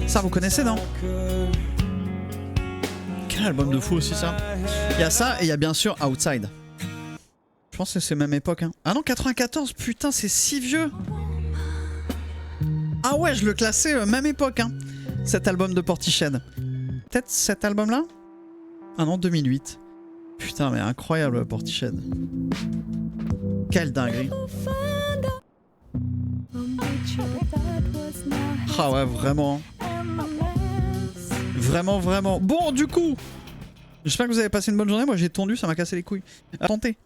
Ça, vous connaissez, non? Quel album de fou aussi, ça. Il y a ça et il y a bien sûr Outside. Je pense que c'est même époque. Hein. Ah non, 94, putain, c'est si vieux. Ah ouais, je le classais même époque, hein, cet album de Portiched. Peut-être cet album-là? Ah non, 2008. Putain, mais incroyable, Portiched. Quelle dinguerie. Ah ouais, vraiment. Vraiment, vraiment. Bon, du coup, j'espère que vous avez passé une bonne journée. Moi, j'ai tondu, ça m'a cassé les couilles. Tentez.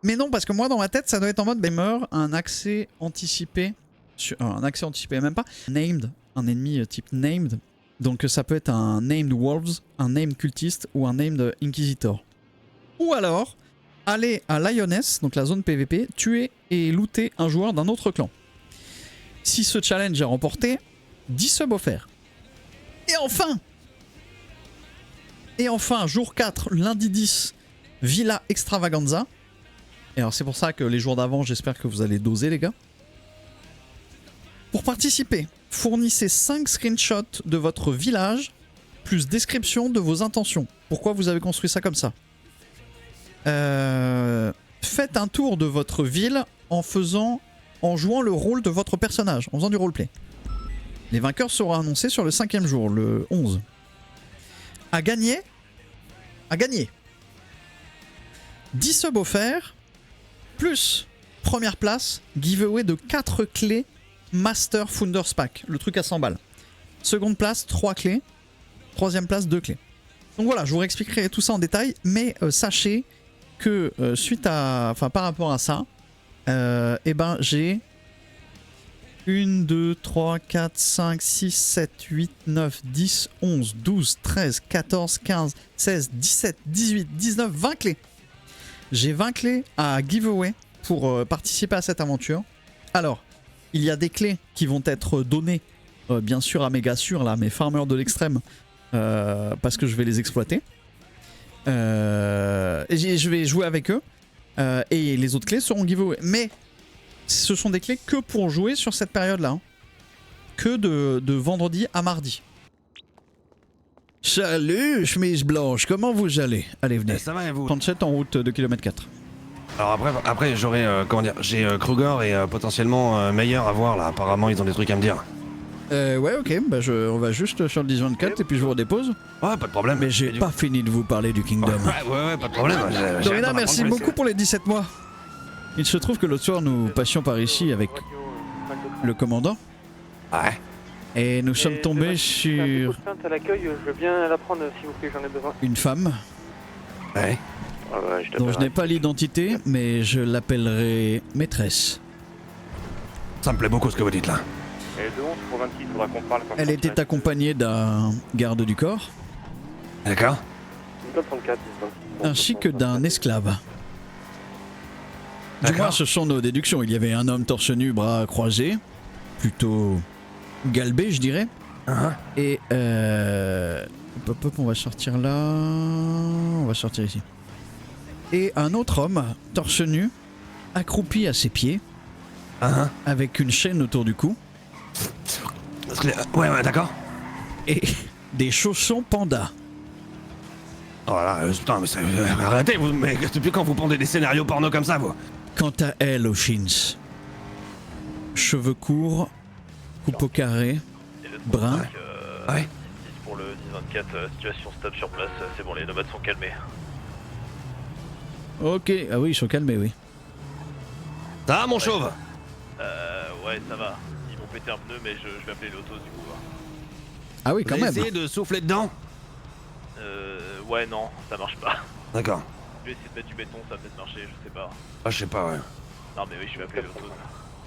Mais non, parce que moi, dans ma tête, ça doit être en mode Beamer, un accès anticipé. Un accès anticipé, même pas. Named, un ennemi type named. Donc ça peut être un named Wolves, un named cultiste ou un named Inquisitor. Ou alors, aller à Lioness, donc la zone PVP, tuer et looter un joueur d'un autre clan. Si ce challenge est remporté, 10 subs offerts. Et enfin, jour 4, lundi 10, Villa Extravaganza. Et alors c'est pour ça que les jours d'avant, j'espère que vous allez doser les gars. Pour participer, fournissez 5 screenshots de votre village, plus description de vos intentions. Pourquoi vous avez construit ça comme ça. Faites un tour de votre ville en jouant le rôle de votre personnage, en faisant du roleplay. Les vainqueurs seront annoncés sur le 5e jour, le 11. À gagner 10 subs offerts, plus première place, giveaway de 4 clés Master Founders Pack, le truc à 100 balles. Seconde place, 3 clés. Troisième place, 2 clés. Donc voilà, je vous réexpliquerai tout ça en détail, mais sachez que par rapport à ça, j'ai 1, 2, 3, 4, 5, 6, 7, 8, 9, 10, 11, 12, 13, 14, 15, 16, 17, 18, 19, 20 clés. J'ai 20 clés à giveaway pour participer à cette aventure. Alors, il y a des clés qui vont être données, bien sûr, à mes gars sûrs, là, mes farmers de l'extrême, parce que je vais les exploiter. Et je vais jouer avec eux. Et les autres clés seront giveaway. Mais ce sont des clés que pour jouer sur cette période-là. Hein. Que de vendredi à mardi. Salut, chemise blanche, comment vous allez? Allez, venez. Ça va et vous? 37 en route de km 4. Alors après j'aurai, j'ai Kruger et potentiellement Meyer à voir là, apparemment ils ont des trucs à me dire. Ouais, ok, bah on va juste sur le 10-24 et puis je vous redépose. Ouais, pas de problème. Mais j'ai pas fini de vous parler du Kingdom. Ouais, pas de problème. Dorina, merci beaucoup pour les 17 mois. Il se trouve que l'autre soir nous passions par ici avec le commandant. Ouais. Et nous sommes tombés sur à l'accueil, je veux bien la prendre s'il vous plaît, j'en ai besoin. une femme Ouais. dont je n'ai pas l'identité, mais je l'appellerai maîtresse. Ça me plaît beaucoup ce que vous dites là. Et de 11 pour 26, il faudra qu'on parle. Elle était accompagnée d'un garde du corps, D'accord. Code 34, ainsi que d'un esclave. Du moins, ce sont nos déductions. Il y avait un homme torse nu, bras croisés, plutôt galbé, je dirais. Et hop, hop, on va sortir là. On va sortir ici. Et un autre homme, torse nu, accroupi à ses pieds, avec une chaîne autour du cou. Ouais, d'accord. Et des chaussons panda. Oh là, putain, mais arrêtez, mais depuis quand vous pendez des scénarios porno comme ça, vous? Quant à elle, O'Shins, cheveux courts, coupe au carré, brun. Ouais. Pour le 10-24, situation stable sur place, c'est bon, les nomades sont calmés. Ok, ah oui, ils sont calmés, oui. Ça va, mon chauve? Ouais, ça va. Ils m'ont pété un pneu, mais je vais appeler l'auto du coup. Ah oui, quand Vous même. avez essayé de souffler dedans? Ouais, non, ça marche pas. D'accord. Je vais essayer de mettre du béton, ça va peut-être marcher, je sais pas. Ah, je sais pas, ouais. Non, mais oui, je vais appeler l'auto.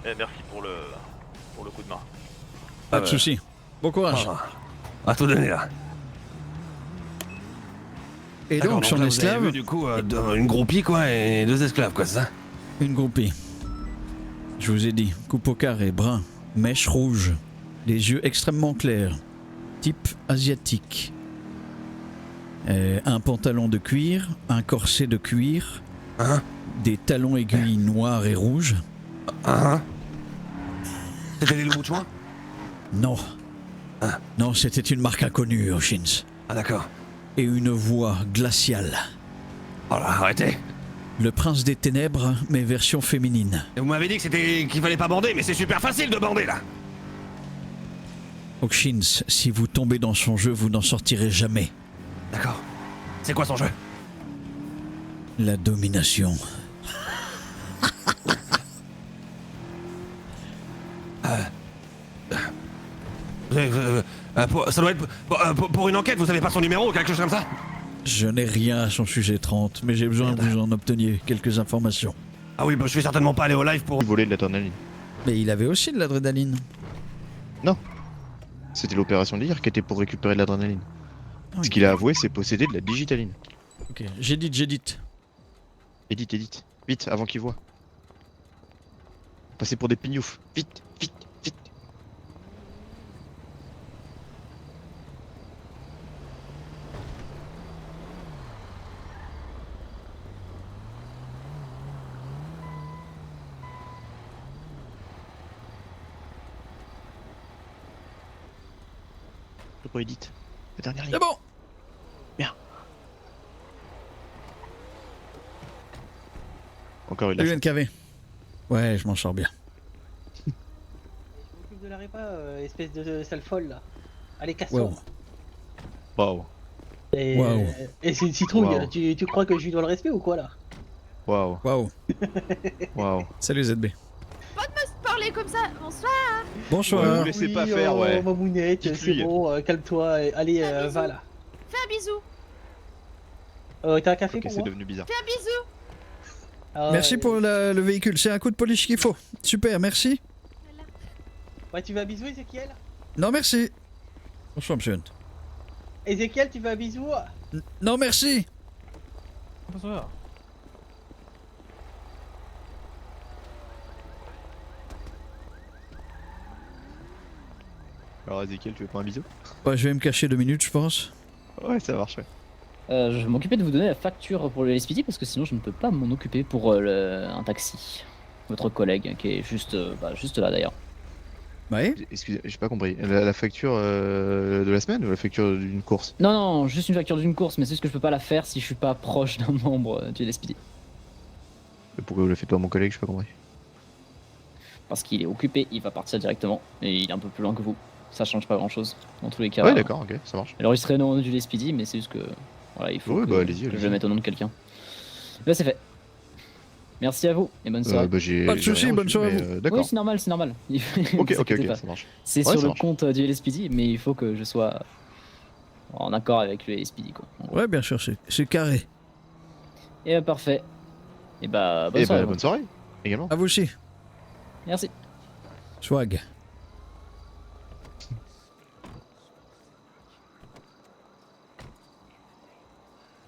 Merci pour le coup de main. Pas de soucis. Bon courage. À tout donner là. Et D'accord, donc, son là, vous avez esclave, vu, du coup, une groupie quoi, et 2 esclaves quoi, c'est ça? une groupie. Je vous ai dit, coupe au carré, brun, mèche rouge, les yeux extrêmement clairs, type asiatique. Un pantalon de cuir, un corset de cuir, des talons aiguilles noirs et rouges. C'était les loups de chouin? Non, Non, c'était une marque inconnue, Oshins. Ah d'accord. Et une voix glaciale. Oh là, arrêtez. Le prince des ténèbres, mais version féminine. Et vous m'avez dit qu'il fallait pas bander, mais c'est super facile de bander là. Oshins, si vous tombez dans son jeu, vous n'en sortirez jamais. D'accord. C'est quoi son jeu? La domination. Ça doit être pour une enquête, vous savez pas son numéro ou quelque chose comme ça? Je n'ai rien à son sujet 30, mais j'ai besoin que vous en obteniez quelques informations. Ah oui, bah je vais certainement pas aller au live pour... Voler de l'adrénaline. Mais il avait aussi de l'adrénaline. C'était l'opération d'hier qui était pour récupérer de l'adrénaline. Ah oui. Ce qu'il a avoué, c'est posséder de la digitaline. Ok, j'édite. Edite. Vite, avant qu'il voit. Passez pour des pignoufs. Vite. Le pro Edith. La dernière ligne. C'est bon. Encore une lâche. UNKV. Ouais, je m'en sors bien. Je m'occupe de la répa, espèce de sale folle là. Allez, casse-toi. Wow. Waouh. Et, Waouh. et c'est une citrouille, Waouh. tu crois que je lui dois le respect ou quoi là? Waouh. Waouh. Salut ZB. Parler comme ça, bonsoir. Bonsoir. Ouais, vous laissez pas faire, ouais. Mamounette, c'est Dites-lui. bon, calme-toi, allez, Un bisou. va là. Fais un bisou. T'as un café Ok, pour c'est moi? devenu bizarre. Fais un bisou. Ah, Merci pour le véhicule, c'est un coup de polish qu'il faut. Super, merci. Ouais, tu veux un bisou, Ezekiel? Non, merci. Bonsoir, monsieur Hunt. Ezekiel, tu veux un bisou? Non, merci. Bonsoir. Alors Ezekiel, tu veux pas un bisou? Ouais, je vais me cacher 2 minutes, je pense. Ouais, ça marche, ouais. Je vais m'occuper de vous donner la facture pour le LSPD parce que sinon je ne peux pas m'en occuper pour un taxi. Votre collègue qui est juste là d'ailleurs. Ouais. Excusez, j'ai pas compris. La facture de la semaine ou la facture d'une course? Non, juste une facture d'une course, mais c'est juste que je peux pas la faire si je suis pas proche d'un membre du LSPD. Pourquoi vous la faites pas à mon collègue? J'ai pas compris. Parce qu'il est occupé, il va partir directement et il est un peu plus loin que vous. Ça change pas grand chose dans tous les cas. Ouais, d'accord, ok, ça marche. Alors il serait au nom du LSPD, mais c'est juste que voilà, il faut Ouais, que, bah, allez-y, que je allez-y. le mette au nom de quelqu'un. Là c'est fait. Merci à vous et bonne soirée. Bah, j'ai Pas de j'ai soucis, rien bonne reçu, soirée à mais, vous. d'accord. Oui, c'est normal, c'est normal. Ok, Inquiétez pas. ça marche. C'est Ouais, sur ça le marche. compte du LSPD, mais il faut que je sois en accord avec le LSPD quoi. En gros. Ouais, bien sûr, c'est carré. Et parfait. Et bah bonne Et soirée. bah, bonne soirée, également. À vous aussi. Merci. Swag.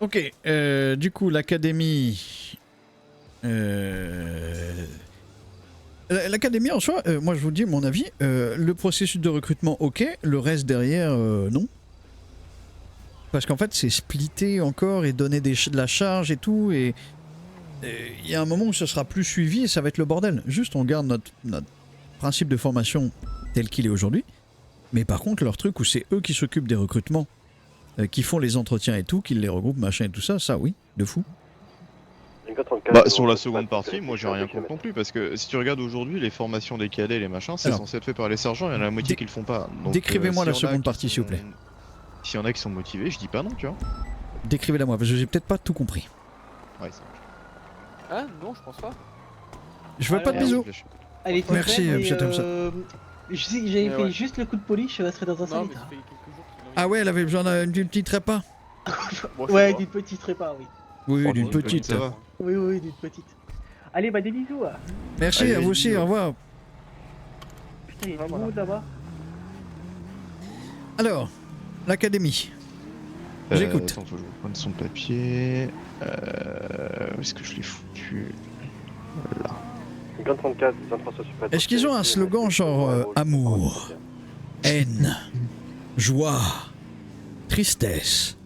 Ok, du coup, l'académie. L'académie en soi, moi je vous dis mon avis, le processus de recrutement, ok, le reste derrière, non. Parce qu'en fait, c'est splitté encore et donner de la charge et tout, et il y a un moment où ce sera plus suivi et ça va être le bordel. Juste, on garde notre principe de formation tel qu'il est aujourd'hui, mais par contre, leur truc où c'est eux qui s'occupent des recrutements, qui font les entretiens et tout, qui les regroupent, machin et tout ça, ça oui, de fou. Bah, sur la seconde partie, moi j'ai rien contre non plus, parce que si tu regardes aujourd'hui les formations des cadets, les machins, c'est Alors, censé être fait par les sergents, il y en a la moitié qui le font pas. Donc, décrivez-moi s'il la y en a seconde qui partie, s'il vous plaît. S'il y en a qui sont motivés, je dis pas non, tu vois. Décrivez-la moi, parce que j'ai peut-être pas tout compris. Ouais, ça Ah non, je pense pas. Je veux Ah, pas de ouais. bisous. marche. Allez, faut Merci, faire, mais, monsieur Thompson. je sais que j'avais Mais fait ouais. juste le coup de polish, je serais dans un Non, sale mais état. ça fait quelques jours qu'il Ah ouais, elle avait besoin d'une petite repas. Moi, je sais Ouais, pas. d'une petite répa, oui. Oui, Oh, d'une une petite. ça va. Oui, d'une petite. Allez, bah des bisous. Merci, Allez, à vous aussi, bisous. au revoir. Putain, il y a Ah, du voilà. monde là-bas. Alors, l'académie. J'écoute. Attends, faut que je reprenne son papier. Où est-ce que je l'ai foutu? Là. 34, 23 sur Super. Est-ce qu'ils ont un slogan genre amour, haine, joie, tristesse?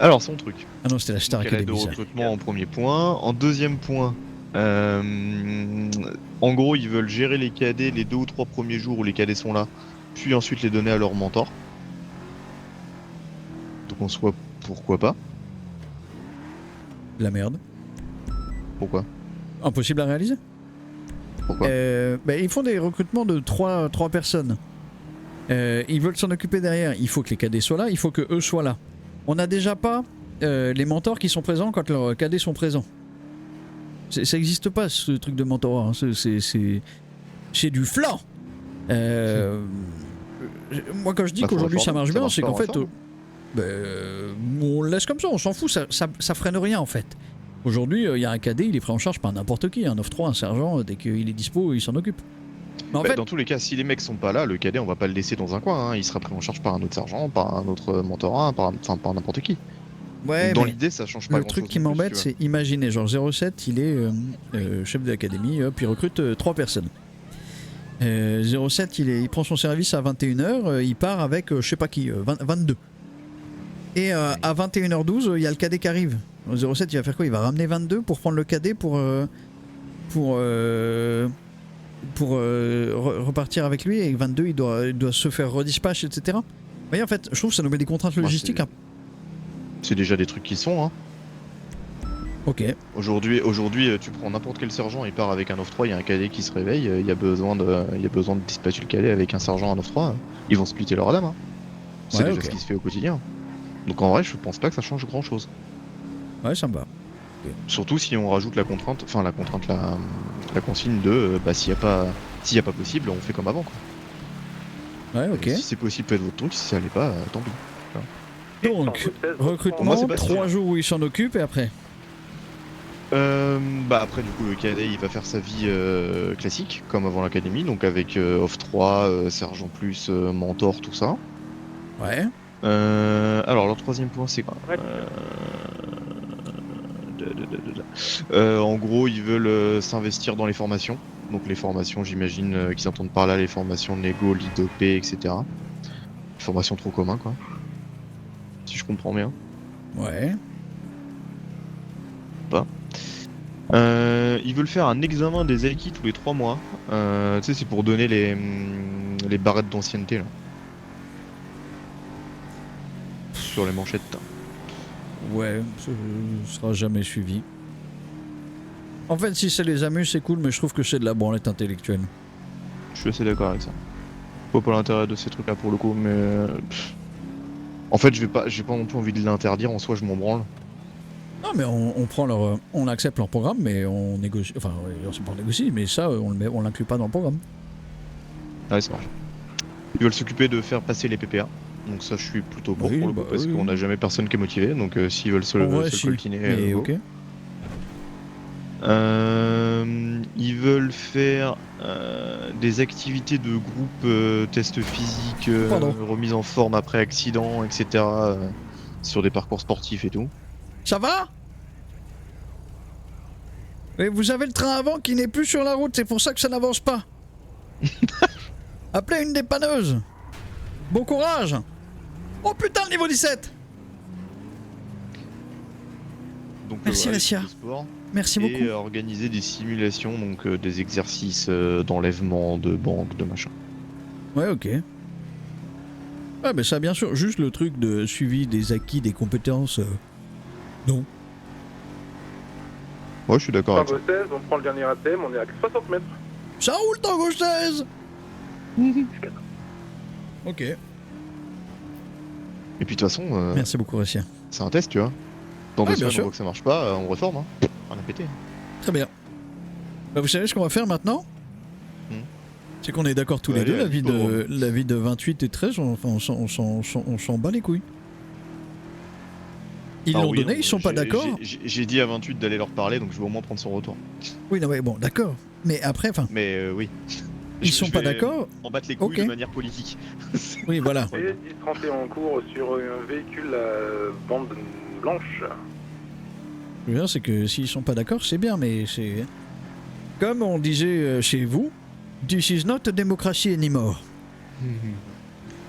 Alors, son truc. Ah non, c'était la Star Donc, elle a de Academy. ça. recrutement en premier point. En deuxième point, en gros, ils veulent gérer les cadets les 2 ou 3 premiers jours où les cadets sont là puis ensuite les donner à leur mentor. Donc en soi, pourquoi pas? La merde. Pourquoi? Impossible à réaliser. Pourquoi? Ils font des recrutements de 3 personnes. Ils veulent s'en occuper derrière. Il faut que les cadets soient là, il faut que eux soient là. On n'a déjà pas les mentors qui sont présents quand leurs cadets sont présents. Ça n'existe pas ce truc de mentorat. Hein. C'est du flan. Moi quand je dis qu'aujourd'hui ça marche bien, c'est qu'en fait on le laisse comme ça, on s'en fout, ça freine rien en fait. Aujourd'hui il y a un cadet, il est pris en charge par n'importe qui, un 9-3, un sergent, dès qu'il est dispo il s'en occupe. Mais en fait, dans tous les cas, si les mecs sont pas là, le cadet on va pas le laisser dans un coin, hein. Il sera pris en charge par un autre sergent, par un autre mentorat, par n'importe qui. ouais, Donc, dans l'idée ça change pas le grand truc chose. qui m'embête c'est imaginer genre 07 il est chef de l'académie, puis il recrute 3 personnes. 07 il prend son service à 21h, il part avec je sais pas qui, 22. Et à 21h12 il y a le cadet qui arrive. 07 il va faire quoi? Il va ramener 22 pour prendre le cadet pour repartir avec lui, et 22 il doit se faire redispatch, etc. Vous voyez en fait je trouve que ça nous met des contraintes logistiques. C'est déjà des trucs qui sont, hein. Ok. Aujourd'hui, tu prends n'importe quel sergent, il part avec un 9-3, il y a un cadet qui se réveille, il y a besoin de dispatcher le cadet avec un sergent à 9-3, ils vont splitter leur dame. Hein. C'est déjà ce qui se fait au quotidien. Donc en vrai, je pense pas que ça change grand chose. Ouais, ça me va. Surtout si on rajoute la consigne de s'il y a pas possible, on fait comme avant, quoi. Ouais, ok. Si c'est possible, faites votre truc, si ça l'est pas, tant pis. Donc, Pour recrutement, moi, c'est pas 3 sûr. jours où il s'en occupe et après. Après du coup le cadet il va faire sa vie classique comme avant l'académie, donc avec off 3, sergent plus, mentor, tout ça. Ouais. Alors leur troisième point c'est quoi? En gros ils veulent s'investir dans les formations. Donc les formations j'imagine qu'ils entendent par là les formations Nego, Lead OP, etc. Les formations trop communs quoi. Si je comprends bien. Ouais. Ils veulent faire un examen des acquis tous les 3 mois. Tu sais, c'est pour donner les barrettes d'ancienneté là. Sur les manchettes. Ouais, ça sera jamais suivi. En fait, si ça les amuse, c'est cool, mais je trouve que c'est de la branlette intellectuelle. Je suis assez d'accord avec ça. Je vois pas l'intérêt de ces trucs là pour le coup, mais. En fait, j'ai pas non plus envie de l'interdire, en soi, je m'en branle. Non, mais on prend on accepte leur programme, mais on négocie. Enfin, c'est pas on négocie, mais ça, on l'inclut pas dans le programme. Ouais, ça marche. Ils veulent s'occuper de faire passer les PPA. Donc ça, je suis plutôt pour le coup, parce qu'on n'a jamais personne qui est motivé. Donc s'ils veulent se coltiner, mais ok. Ils veulent faire des activités de groupe, tests physiques, remise en forme après accident, etc. Sur des parcours sportifs et tout. Ça va? Et vous avez le train avant qui n'est plus sur la route, c'est pour ça que ça n'avance pas. Appelez une dépanneuse. Bon courage. Oh putain, le niveau 17. Donc, merci Ressia. Merci beaucoup. Et organiser des simulations, donc des exercices d'enlèvement, de banque, de machin. Ouais, ok. Ouais, mais ça, bien sûr, juste le truc de suivi des acquis, des compétences, non. Ouais, je suis d'accord avec ça. Tango 16, on prend le dernier ATM, on est à 60 mètres. Ça roule, Tango 16. Ok. Et puis de toute façon, merci beaucoup, Ressia. C'est un test, tu vois. Dans 2 bien semaines, sûr. on voit que ça marche pas, on reforme. Hein. On a pété. Très bien. Bah, vous savez ce qu'on va faire maintenant? C'est qu'on est d'accord tous les deux, la vie de 28 et 13, on s'en bat les couilles. Ils l'ont donné, ils sont pas d'accord. J'ai dit à 28 d'aller leur parler, donc je vais au moins prendre son retour. Oui, non, mais bon, d'accord. Mais après, enfin. Mais oui. Ils sont pas d'accord. En battre les couilles de manière politique. Oui, voilà. Et 10-31 en cours sur un véhicule à bande blanche. Le bien, c'est que s'ils sont pas d'accord, c'est bien, mais c'est. Comme on disait chez vous, this is not a democracy anymore.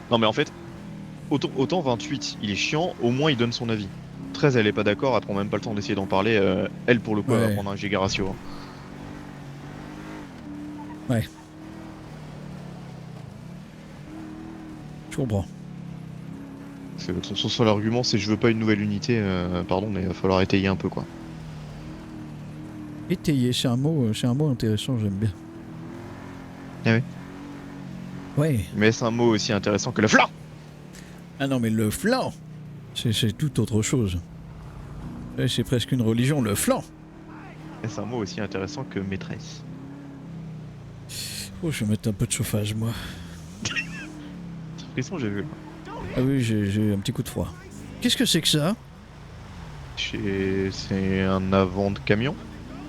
Non, mais en fait, autant 28, il est chiant, au moins il donne son avis. 13, elle est pas d'accord, elle prend même pas le temps d'essayer d'en parler. Elle, pour le coup, elle va prendre un giga ratio. Hein. Ouais. Je comprends. Son seul argument, c'est je veux pas une nouvelle unité, pardon, mais il va falloir étayer un peu quoi. Étayer, c'est un mot intéressant, j'aime bien. Ah oui. Ouais. Mais c'est un mot aussi intéressant que le flanc. Ah non, mais le flanc, c'est tout autre chose. Ouais, c'est presque une religion, le flanc. Et c'est un mot aussi intéressant que maîtresse. Oh, je vais mettre un peu de chauffage, moi. C'est frisson, j'ai vu. Ah oui, j'ai un petit coup de froid. Qu'est-ce que c'est que ça? C'est un avant de camion.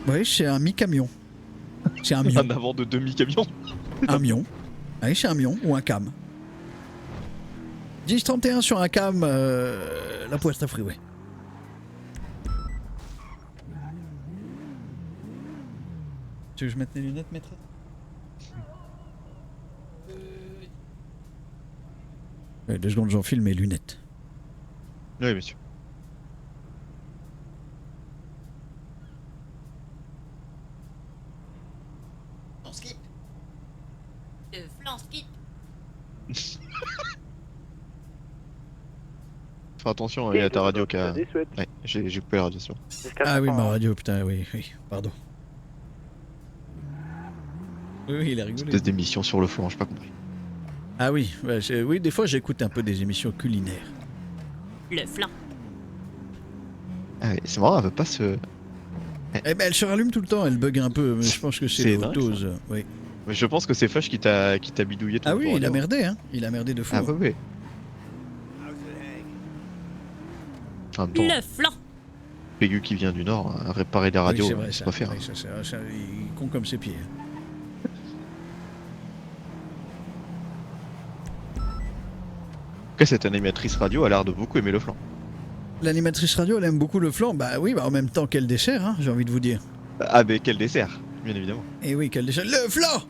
Oui, c'est un mi-camion. C'est un mion. Un avant de demi-camion. Un mion. Oui, c'est un mion ou un cam. 10-31 sur un cam, la Puerta Freeway. Tu veux que je mette les lunettes, maître? Ouais, 2 secondes, j'enfile mes lunettes. Oui, monsieur. On skip. Le flanc skip. Fais attention, il y a ta radio qui a. Ouais, j'ai coupé la radio. Ah oui, ma radio, putain, oui, pardon. Oui, il a rigolé. Espèce d'émission sur le flanc, j'ai pas compris. Ah oui, ouais, oui, des fois j'écoute un peu des émissions culinaires. Le flanc. Ah oui, c'est marrant, elle veut pas se. Eh ben, elle se rallume tout le temps, elle bug un peu, mais je pense que c'est C'est la dingue, dose. Oui. Mais je pense que c'est Fush qui t'a bidouillé tout Ah le oui, temps, il a radio. merdé, hein. Il a merdé de fou. Ah ouais, ouais. En même temps, Le flanc. Pégu qui vient du Nord, réparer des radios, oui, c'est vrai, c'est ça. pas faire. Oui, ça, il est con comme ses pieds. En tout cas, cette animatrice radio a l'air de beaucoup aimer le flanc. L'animatrice radio, elle aime beaucoup le flan. Bah oui, bah en même temps qu'elle dessert, hein, j'ai envie de vous dire. Ah, mais quel dessert, bien évidemment. Et oui, qu'elle dessert. Le flan.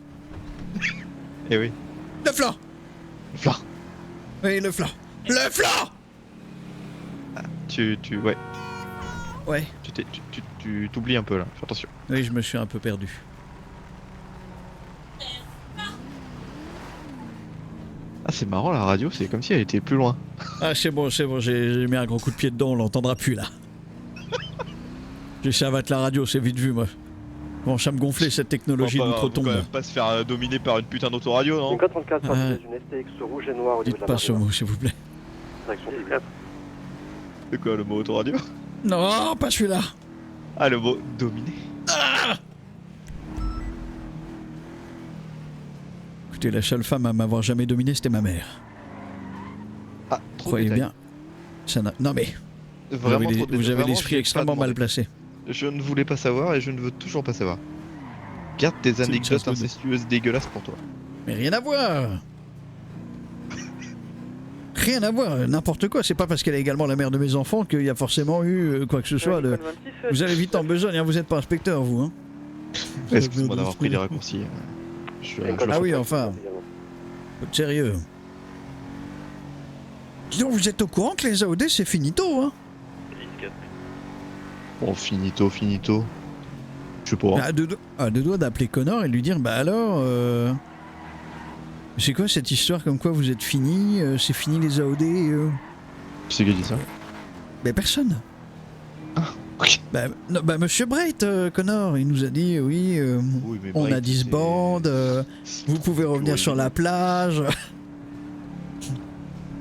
Eh oui, Le flan. le flanc. Oui, le flan. Le flan. Ouais, Ouais. tu t'oublies un peu là, fais attention. Oui, je me suis un peu perdu. Ah, c'est marrant, la radio, c'est comme si elle était plus loin. Ah, c'est bon, j'ai mis un gros coup de pied dedans, on l'entendra plus là. J'ai savate la radio, c'est vite vu, moi. Bon, ça me gonfler cette technologie Faut d'outre-tombe. quand même pas se faire dominer par une putain d'autoradio, non? 434 Ah. une STX rouge et noire au niveau Dites de la pas ce mot, s'il vous plaît. direction du 4. C'est quoi le mot autoradio? Non, pas celui-là. Ah, le mot dominer. Écoutez, la seule femme à m'avoir jamais dominé, c'était ma mère. Ah, trop Croyez de détails. bien. Ça non mais, Vraiment trop de vous détails. avez Vraiment, l'esprit je l'ai extrêmement pas mal demandé. placé. Je ne voulais pas savoir et je ne veux toujours pas savoir. Garde tes une anecdotes chasse de- incestueuses dégueulasses pour toi. Mais rien à voir. Rien à voir, n'importe quoi. C'est pas parce qu'elle est également la mère de mes enfants qu'il y a forcément eu quoi que ce soit. Vous allez vite en besogne, hein, vous êtes pas inspecteur, vous. Hein. Excuse-moi d'avoir pris des raccourcis. Je le Ah fais. oui, enfin, peu de sérieux. Dis donc, vous êtes au courant que les AOD c'est finito, hein? Bon, finito. Je sais pas. À deux doigts d'appeler Connor et de lui dire, bah alors, c'est quoi cette histoire comme quoi vous êtes fini, c'est fini les AOD Qui c'est qui a dit ça? Ben personne. Ok. Bah monsieur Bright, Connor, il nous a dit, oui, Oui, mais on Bright, a 10 c'est- bandes, vous pouvez revenir sur la plage.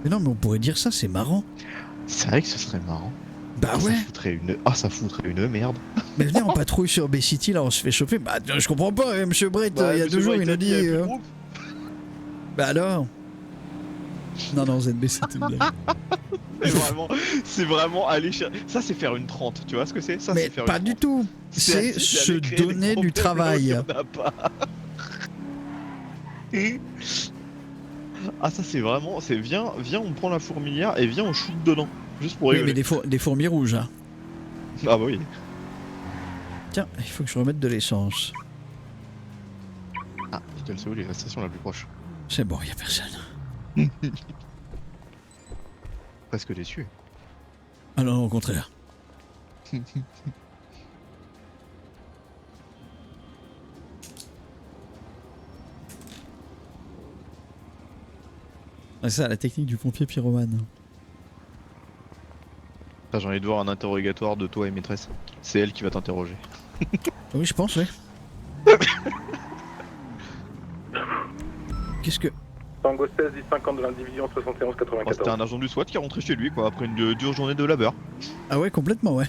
Mais non, mais on pourrait dire ça, c'est marrant. C'est vrai que ce serait marrant. Bah ouais. Ça foutrait une merde. Mais venez en patrouille sur Bay-City, là, on se fait choper. Bah, je comprends pas, monsieur Brett, il y a 2 jours, il nous dit. Bah alors. Non, ZB, c'était une blague. C'est vraiment aller chercher. Ça, c'est faire une 30, tu vois ce que c'est? Ça, Mais c'est faire pas une du 30. tout. C'est se aller créer des donner du problèmes travail. là où il y en a pas. Ah, ça, c'est vraiment. C'est viens, on prend la fourmilière et viens, on shoot dedans. Juste pour Oui, rigoler. mais des fourmis rouges, hein. Ah, bah oui. Tiens, il faut que je remette de l'essence. Ah, putain, c'est où la station la plus proche? C'est bon, il a personne. Presque déçu. Ah non, au contraire. C'est ça la technique du pompier pyromane. J'ai envie de voir un interrogatoire de toi et maîtresse. C'est elle qui va t'interroger. Oui, je pense, oui. Qu'est-ce que... Tango 16, 10-50 de l'indivision 71 Oh, 94. c'était un agent du SWAT qui est rentré chez lui quoi après une dure journée de labeur. Ah ouais, complètement, ouais.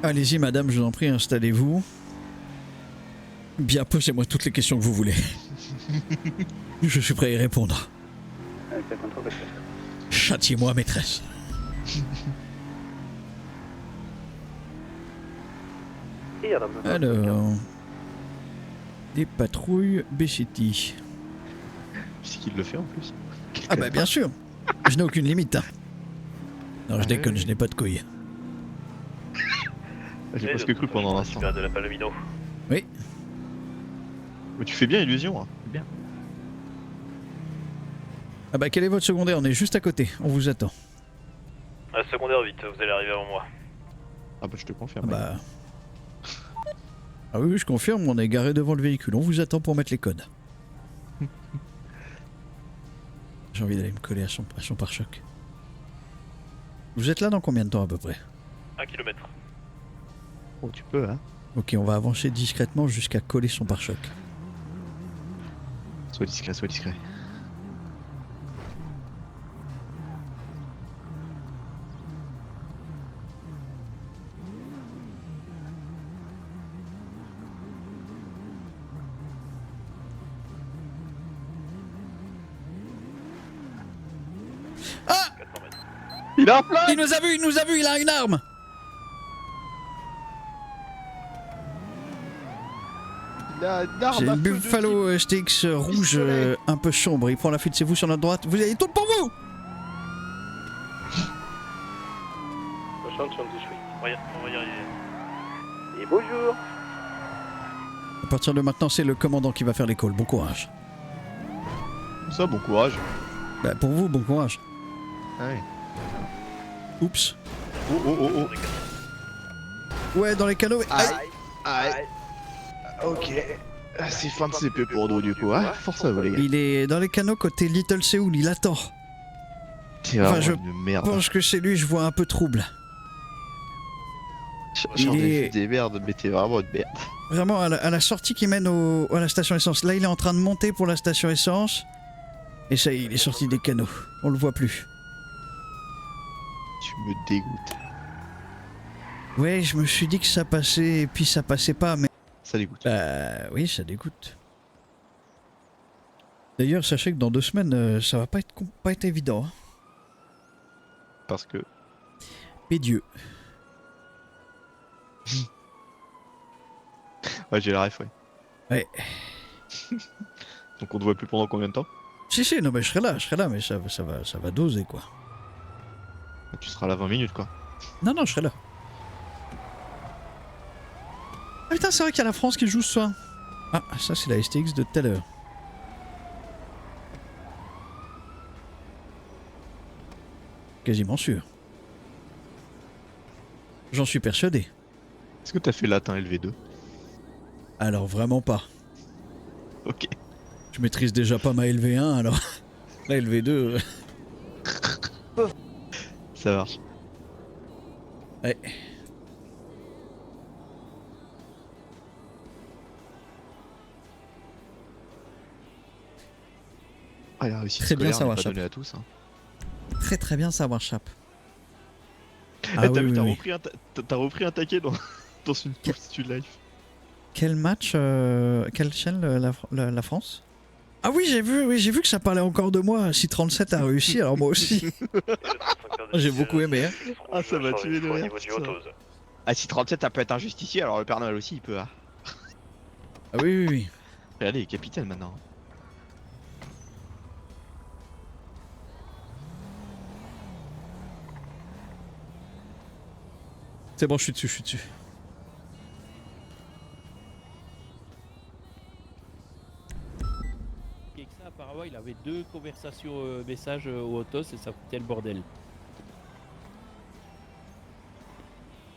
Allez-y, madame, je vous en prie, installez-vous. Bien, posez-moi toutes les questions que vous voulez. Je suis prêt à y répondre. Châtiez-moi, maîtresse. Alors... Des patrouilles B-City. C'est qu'il le fait en plus. Ah bah bien sûr. Je n'ai aucune limite. Hein. Non, je déconne, je n'ai pas de couilles. J'ai presque cru pendant l'instant. De la Palomino. Oui. Mais tu fais bien illusion. Hein. C'est bien. Ah bah quel est votre secondaire? On est juste à côté, on vous attend. Secondaire vite, vous allez arriver avant moi. Ah bah je te Ah confirme. bah... Ah oui, oui, je confirme, on est garé devant le véhicule, on vous attend pour mettre les codes. J'ai envie d'aller me coller à son pare-choc. Vous êtes là dans combien de temps à peu près? 1 km. Oh tu peux hein. Ok, on va avancer discrètement jusqu'à coller son pare-choc. Sois discret, sois discret. Ah! 400 mètres. Il a un plan. Il nous a vu, il a une arme! Il a une arme J'ai à une feu de Buffalo STX rouge pistolet. un peu sombre, il prend la fuite, c'est vous sur notre droite, vous avez tout pour vous! On va y arriver. Et bonjour. À partir de maintenant, c'est le commandant qui va faire les calls, bon courage. type. Ça bon courage. Bah pour vous, bon courage. Ah ouais. Oups. Oh oh oh oh. Ouais, dans les canaux. Aïe. Aïe. Ok. Ah, c'est fin de CP pour Audrey du coup. Hein. Force à vous les gars. Il est dans les canaux côté Little Seoul, il attend. C'est Enfin, vraiment je une merde. Je pense que c'est lui, je vois un peu trouble. J'en il ai est- vu des merdes, mais t'es vraiment une merde. Vraiment, à la sortie qui mène à la station essence. Là, il est en train de monter pour la station essence. Et ça y est, il est sorti des canaux. On le voit plus. Tu me dégoûtes. Ouais, je me suis dit que ça passait, et puis ça passait pas, mais... Ça dégoûte. Bah oui, ça dégoûte. D'ailleurs, sachez que dans 2 semaines, ça va pas être évident. Hein. Parce que. Pédieu. Ouais, j'ai la ref, ouais. Ouais. Donc on te voit plus pendant combien de temps? Si, non mais je serai là, mais ça va doser quoi. Tu seras là 20 minutes quoi. Non, je serai là. Ah putain, c'est vrai qu'il y a la France qui joue ce soir. Ah, ça c'est la STX de tout à l'heure. Quasiment sûr. J'en suis persuadé. Est-ce que t'as fait latin LV2? Alors vraiment pas. Ok. Je maîtrise déjà pas ma LV1, alors la LV2... Ça marche. Ouais. Ah, la réussite Très bien, scolaire ça n'est va, pas Chap. donnée à tous. Hein. Très bien savoir, Chap. Eh, Ah t'as oui, vu, oui, oui. t'as repris un taquet dans, dans une prostitute live. Quel match quelle chaîne la France? Ah oui, j'ai vu que ça parlait encore de moi. Si 37 a réussi, alors moi aussi. J'ai beaucoup aimé. Hein. Ah, ça m'a tué de rire, Niveau du putain. Haute-Ose. Ah, si 37 ça peut être un justicier, alors le Père Noël aussi il peut. Hein. Ah oui. Regardez, il est capitaine maintenant. C'est bon, je suis dessus. Et que ça, apparemment, il avait 2 conversations messages au Autos et ça foutait le bordel.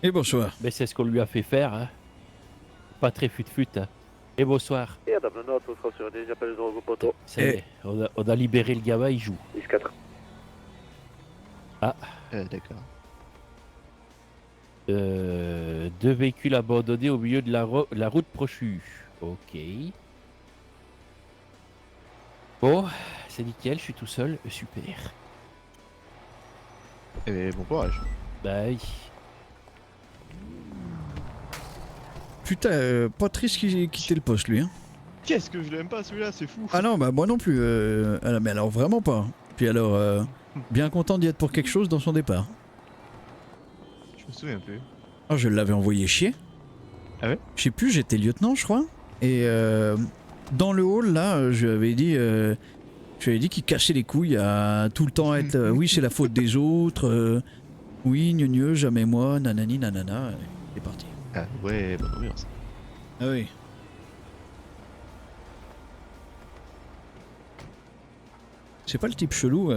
Et bonsoir. Mais c'est ce qu'on lui a fait faire, hein. Pas très fut-fut, hein. Et bonsoir. Et Adam, le note, on sera sur des appels de gros poteau. Ça y est, on a libéré le gamin, il joue. 10-4. D'accord. 2 véhicules abandonnés au milieu de la route Prochu. Ok. Bon, c'est nickel, je suis tout seul, super. Et bon courage. Bah oui. Putain, pas triste qu'il ait quitté le poste, lui. Hein. Qu'est-ce que je l'aime pas celui-là, c'est fou. Ah non, bah moi non plus. Mais alors vraiment pas. Puis alors, bien content d'y être pour quelque chose dans son départ. Je me souviens plus. Oh, je l'avais envoyé chier. Ah ouais? Je sais plus, j'étais lieutenant, je crois. Et dans le hall, là, je lui avais dit qu'il cassait les couilles à tout le temps être oui, c'est la faute des autres. Oui, gneu, jamais moi, nanani, nanana. C'est parti. Ah ouais, bonne ambiance. Ah oui. C'est pas le type chelou.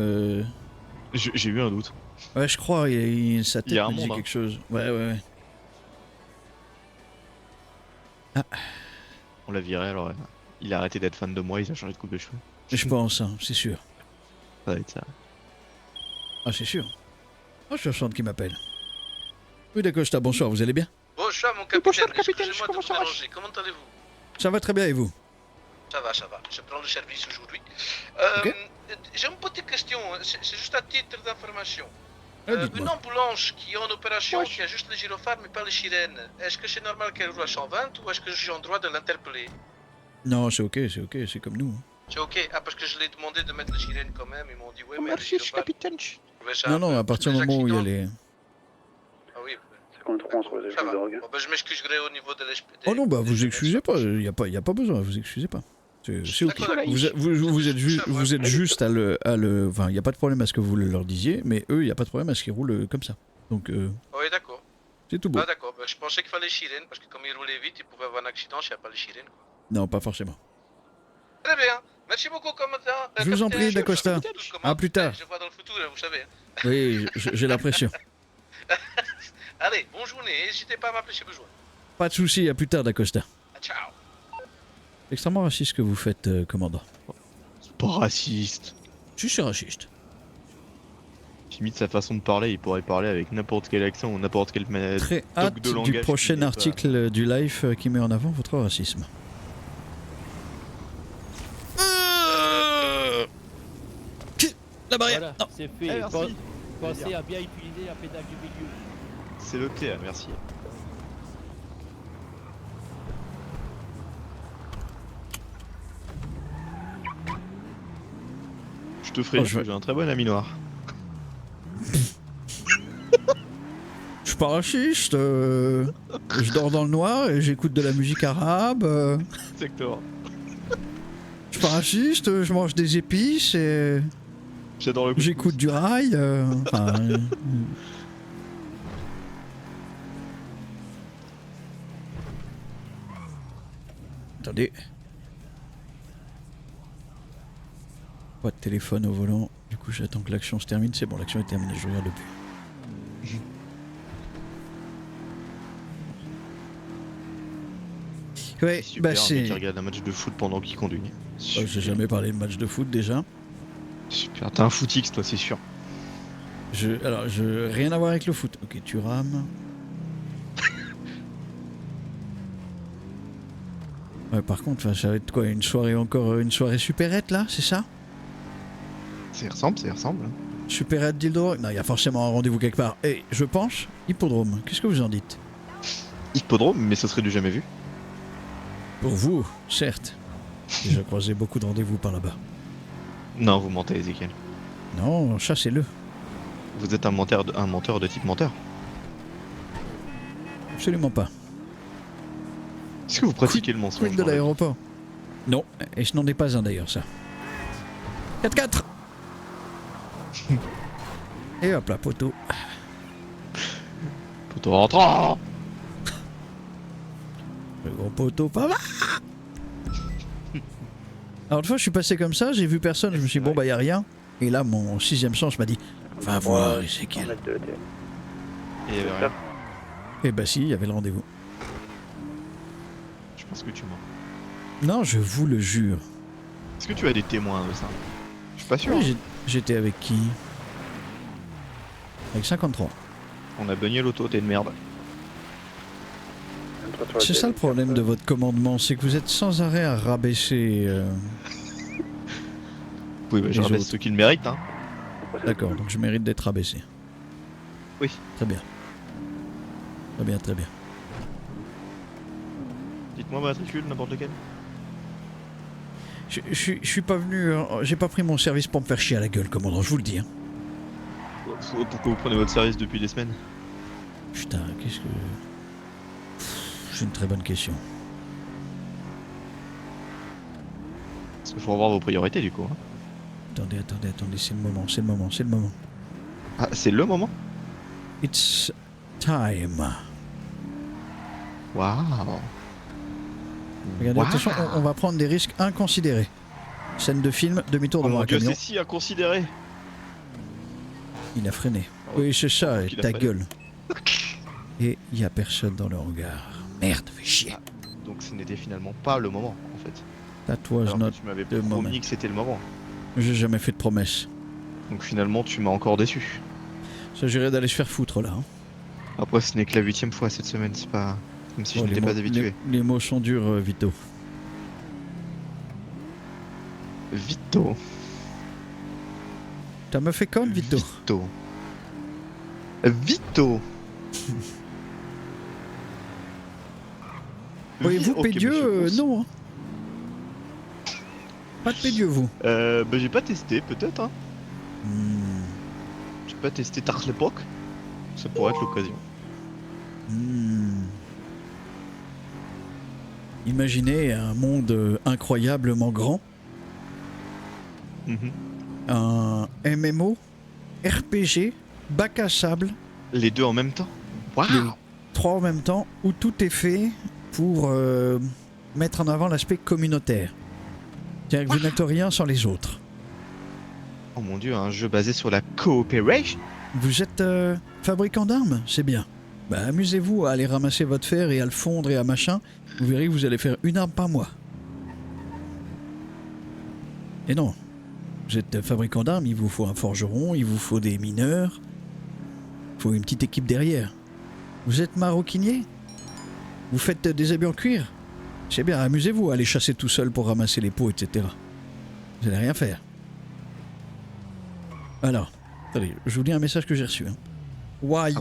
J'ai eu un doute. Ouais, je crois, sa tête Il y a un me dit monde, quelque chose. Ouais. Ah, On l'a viré alors. Il a arrêté d'être fan de moi, il a changé de coupe de cheveux. je pense, hein, c'est sûr. Ça va être ça. Ah, c'est sûr. Oh, je sens qu'il m'appelle. Oui, d'Acosta, bonsoir, vous allez bien? Bonsoir mon capitaine, excusez-moi de vous déranger, comment allez-vous? Ça va très bien et vous? Ça va, je prends le service aujourd'hui. Ok. J'ai une petite question, c'est juste à titre d'information. Ah, dites-moi. Une ambulance qui est en opération, qui a juste le gyrophare mais pas les sirènes, est-ce que c'est normal qu'elle roule à 120 ou est-ce que je suis en droit de l'interpeller? Non, c'est ok, c'est comme nous. C'est ok, parce que je l'ai demandé de mettre les sirènes quand même, ils m'ont dit ouais mais le gyrophare... capitaine. Non, à partir du moment où il y a les... Ah oui, 53 entre les ça jeux va. de drogue. Bon, je m'excuserai au niveau de l'esprit. Oh non, bah vous excusez pas, y a pas besoin, vous excusez pas. C'est ok. D'accord. Vous êtes juste à le... Enfin, y a pas de problème à ce que vous leur disiez, mais eux, y a pas de problème à ce qu'ils roulent comme ça. Donc, Oui, d'accord. c'est tout beau. Ah d'accord, je pensais qu'il fallait les sirènes, parce que comme il roulait vite, il pouvait avoir un accident s'il n'y a pas les sirènes. Quoi. Non, pas forcément. Très bien, merci beaucoup commandant. Je vous en prie, d'Acosta. À plus tard. Je vois dans le futur, vous savez. Oui, j'ai l'impression. Allez, bonne journée, n'hésitez pas à m'appeler si besoin. Pas de soucis, à plus tard, d'Acosta. Ciao. C'est extrêmement raciste ce que vous faites, commandant. C'est pas raciste. Si, c'est raciste. J'imite sa façon de parler, il pourrait parler avec n'importe quel accent ou n'importe quel Très toc hâte de du langage prochain qui n'est pas- article du Life qui met en avant votre racisme. La barrière. Voilà, Non. c'est fait. Eh, merci. Pensez à bien utiliser la pédale du milieu. C'est noté, merci. Je te ferai, Oh, je vais- j'ai un très bon ami noir. Je suis pas raciste. Je dors dans le noir et j'écoute de la musique arabe. Exactement. Je suis pas raciste. Je mange des épices et J'adore le j'écoute du rail. Enfin, Attendez. Pas de téléphone au volant. Du coup, j'attends que l'action se termine. C'est bon, l'action est terminée. Je regarde plus. Ouais, Super, bah un mec c'est. qui regarde un match de foot pendant qu'il conduit. J'ai jamais parlé de match de foot déjà. Super, t'as un footix toi, c'est sûr. Alors, rien à voir avec le foot. Ok, tu rames. Ouais, par contre, ça va être quoi? Une soirée supérette là, c'est ça? Ça y ressemble, ça y ressemble. Supérette d'Île-de-Roy? Non, il y a forcément un rendez-vous quelque part. Et je pense, hippodrome. Qu'est-ce que vous en dites? Hippodrome, mais ce serait du jamais vu. Pour vous, certes. J'ai déjà croisé beaucoup de rendez-vous par là-bas. Non, vous mentez, Ezekiel. Non, chassez-le. Vous êtes un menteur de type menteur. Absolument pas. Est-ce que vous pratiquez le mensonge Quid de dans la vie? l'aéroport? Non, et ce n'en est pas un d'ailleurs, ça. 4-4. Et hop là, poteau. Poteau rentrant. Le gros poteau, pas mal. Alors une fois je suis passé comme ça, j'ai vu personne, je me suis dit bon bah y a rien. Et là mon sixième sens m'a dit va voir Ezekiel. Et il y avait rien. Et bah si, il y avait le rendez-vous. Je pense que tu mens. Non, je vous le jure. Est-ce que tu as des témoins de ça? Je suis pas sûr. Oui, j'étais avec qui? Avec 53. On a beugné l'auto, t'es une merde. C'est ça le problème de votre commandement, c'est que vous êtes sans arrêt à rabaisser... Oui, bah, je les rabaisse autres. ceux qui le méritent, hein. D'accord, donc je mérite d'être rabaissé. Oui. Très bien. Très bien, très bien. Dites-moi matricule, n'importe lequel. Je suis pas venu... j'ai pas pris mon service pour me faire chier à la gueule, commandant, je vous le dis. Hein. Pourquoi vous prenez votre service depuis des semaines? Putain, qu'est-ce que... C'est une très bonne question. Parce qu'il faut revoir vos priorités du coup. Hein. Attendez, c'est le moment, c'est le moment, c'est le moment. Ah, c'est le moment? It's time. Waouh. Regardez, attention, on va prendre des risques inconsidérés. Scène de film, demi-tour Oh devant mon un dieu, camion. c'est si inconsidéré. Il a freiné. Oui, c'est ça, ta gueule. Et il y a personne dans le hangar. Merde, fais chier. Ah, donc ce n'était finalement pas le moment en fait. That was Alors not que tu m'avais the moment. promis que c'était le moment. J'ai jamais fait de promesse. Donc finalement tu m'as encore déçu. Ça j'irait d'aller se faire foutre là. Hein. Après ce n'est que la 8ème fois cette semaine, c'est pas comme si je n'étais pas habitué. Les mots sont durs, Vito. Vito. T'as me fait con, Vito. Vito. Oui, vous, ok, Pédieu, monsieur non. Hein. Pas de Pédieu, vous. Bah j'ai pas testé, peut-être. Hein. J'ai pas testé tard l'époque. Ça pourrait être l'occasion. Imaginez un monde incroyablement grand. Un MMO, RPG, bac à sable. Les deux en même temps. Waouh. Les 3 en même temps, où tout est fait pour mettre en avant l'aspect communautaire. C'est-à-dire que vous n'êtes rien sans les autres. Oh mon dieu, un jeu basé sur la coopération. Vous êtes fabricant d'armes, c'est bien. Bah amusez-vous à aller ramasser votre fer et à le fondre et à machin. Vous verrez que vous allez faire une arme par mois. Et non, vous êtes fabricant d'armes, il vous faut un forgeron, il vous faut des mineurs. Il faut une petite équipe derrière. Vous êtes maroquinier? Vous faites des habits en cuir? C'est bien, amusez-vous à aller chasser tout seul pour ramasser les pots, etc. Vous n'allez rien faire. Alors, attendez, je vous lis un message que j'ai reçu. Hein.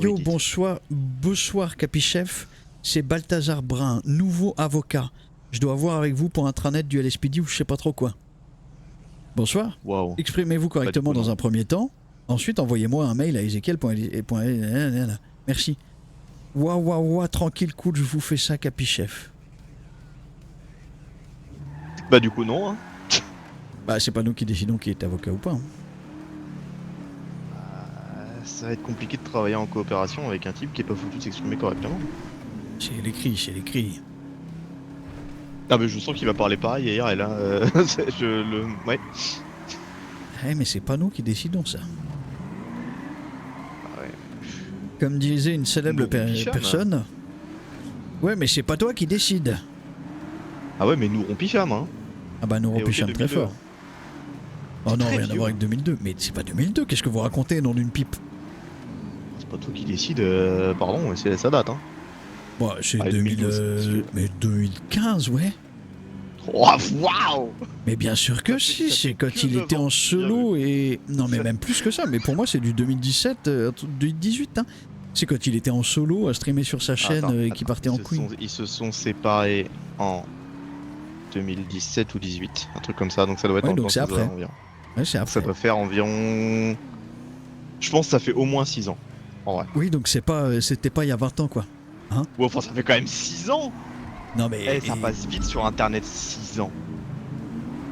Yo, bonsoir Capichef, c'est Balthazar Brun, nouveau avocat. Je dois voir avec vous pour intranet du LSPD ou je sais pas trop quoi. Bonsoir. Wow. Exprimez-vous correctement dans un premier temps. Ensuite, envoyez-moi un mail à Ezekiel. Merci. Ouah, tranquille, cool, je vous fais ça, Capichef. Bah du coup non. Hein. Bah c'est pas nous qui décidons qui est avocat ou pas. Hein. Ça va être compliqué de travailler en coopération avec un type qui est pas foutu de s'exprimer correctement. C'est l'écrit. Ah mais je sens qu'il va parler pareil hier et là, ouais. Eh mais c'est pas nous qui décidons ça. Ah ouais. Comme disait une célèbre personne. Ouais mais c'est pas toi qui décide. Ah ouais mais nous on pichame hein. Ah bah nous on pichame très fort. Oh non, rien à vieux. voir avec 2002. Mais c'est pas 2002, qu'est-ce que vous racontez, nom d'une pipe? C'est pas toi qui décide, pardon, c'est ça date hein. Bon, c'est 2012. mais 2015, ouais. Oh, waouh. Mais bien sûr que si, c'est quand il était en solo et... Non mais même plus que ça, mais pour moi c'est du 2017, 2018, hein. C'est quand il était en solo à streamer sur sa chaîne et qui partait en couille. Ils se sont séparés en 2017 ou 18, un truc comme ça, donc ça doit être donc c'est après. Ouais, c'est après. Ça doit faire environ... Je pense que ça fait au moins 6 ans, en vrai. Oui, donc c'était pas il y a 20 ans, quoi. Hein? Ouais, enfin, ça fait quand même 6 ans. Non mais... Ça passe vite sur internet, 6 ans.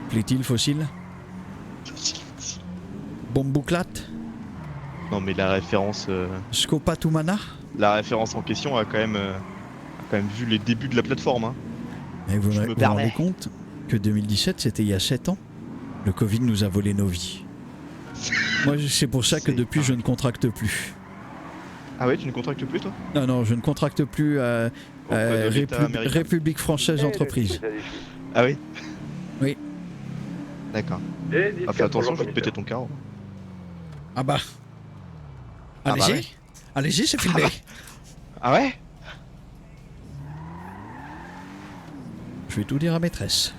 Plaît-il, fossile? Bombe bouclate? Non mais la référence... Scopatumana? La référence en question a quand même vu les débuts de la plateforme. Hein. Et vous vous rendez compte que 2017, c'était il y a 7 ans? Le Covid nous a volé nos vies. Moi, c'est pour ça que depuis, je ne contracte plus. Ah ouais, tu ne contractes plus, toi? Non, je ne contracte plus à République Française Entreprise. Ah oui. Oui. D'accord. Et Ah, fais attention, je vais te péter ton carreau. Ah bah. Ah bah Allez-y. ouais. Allez-y, c'est filmé. Ah ouais. Je vais tout dire à maîtresse.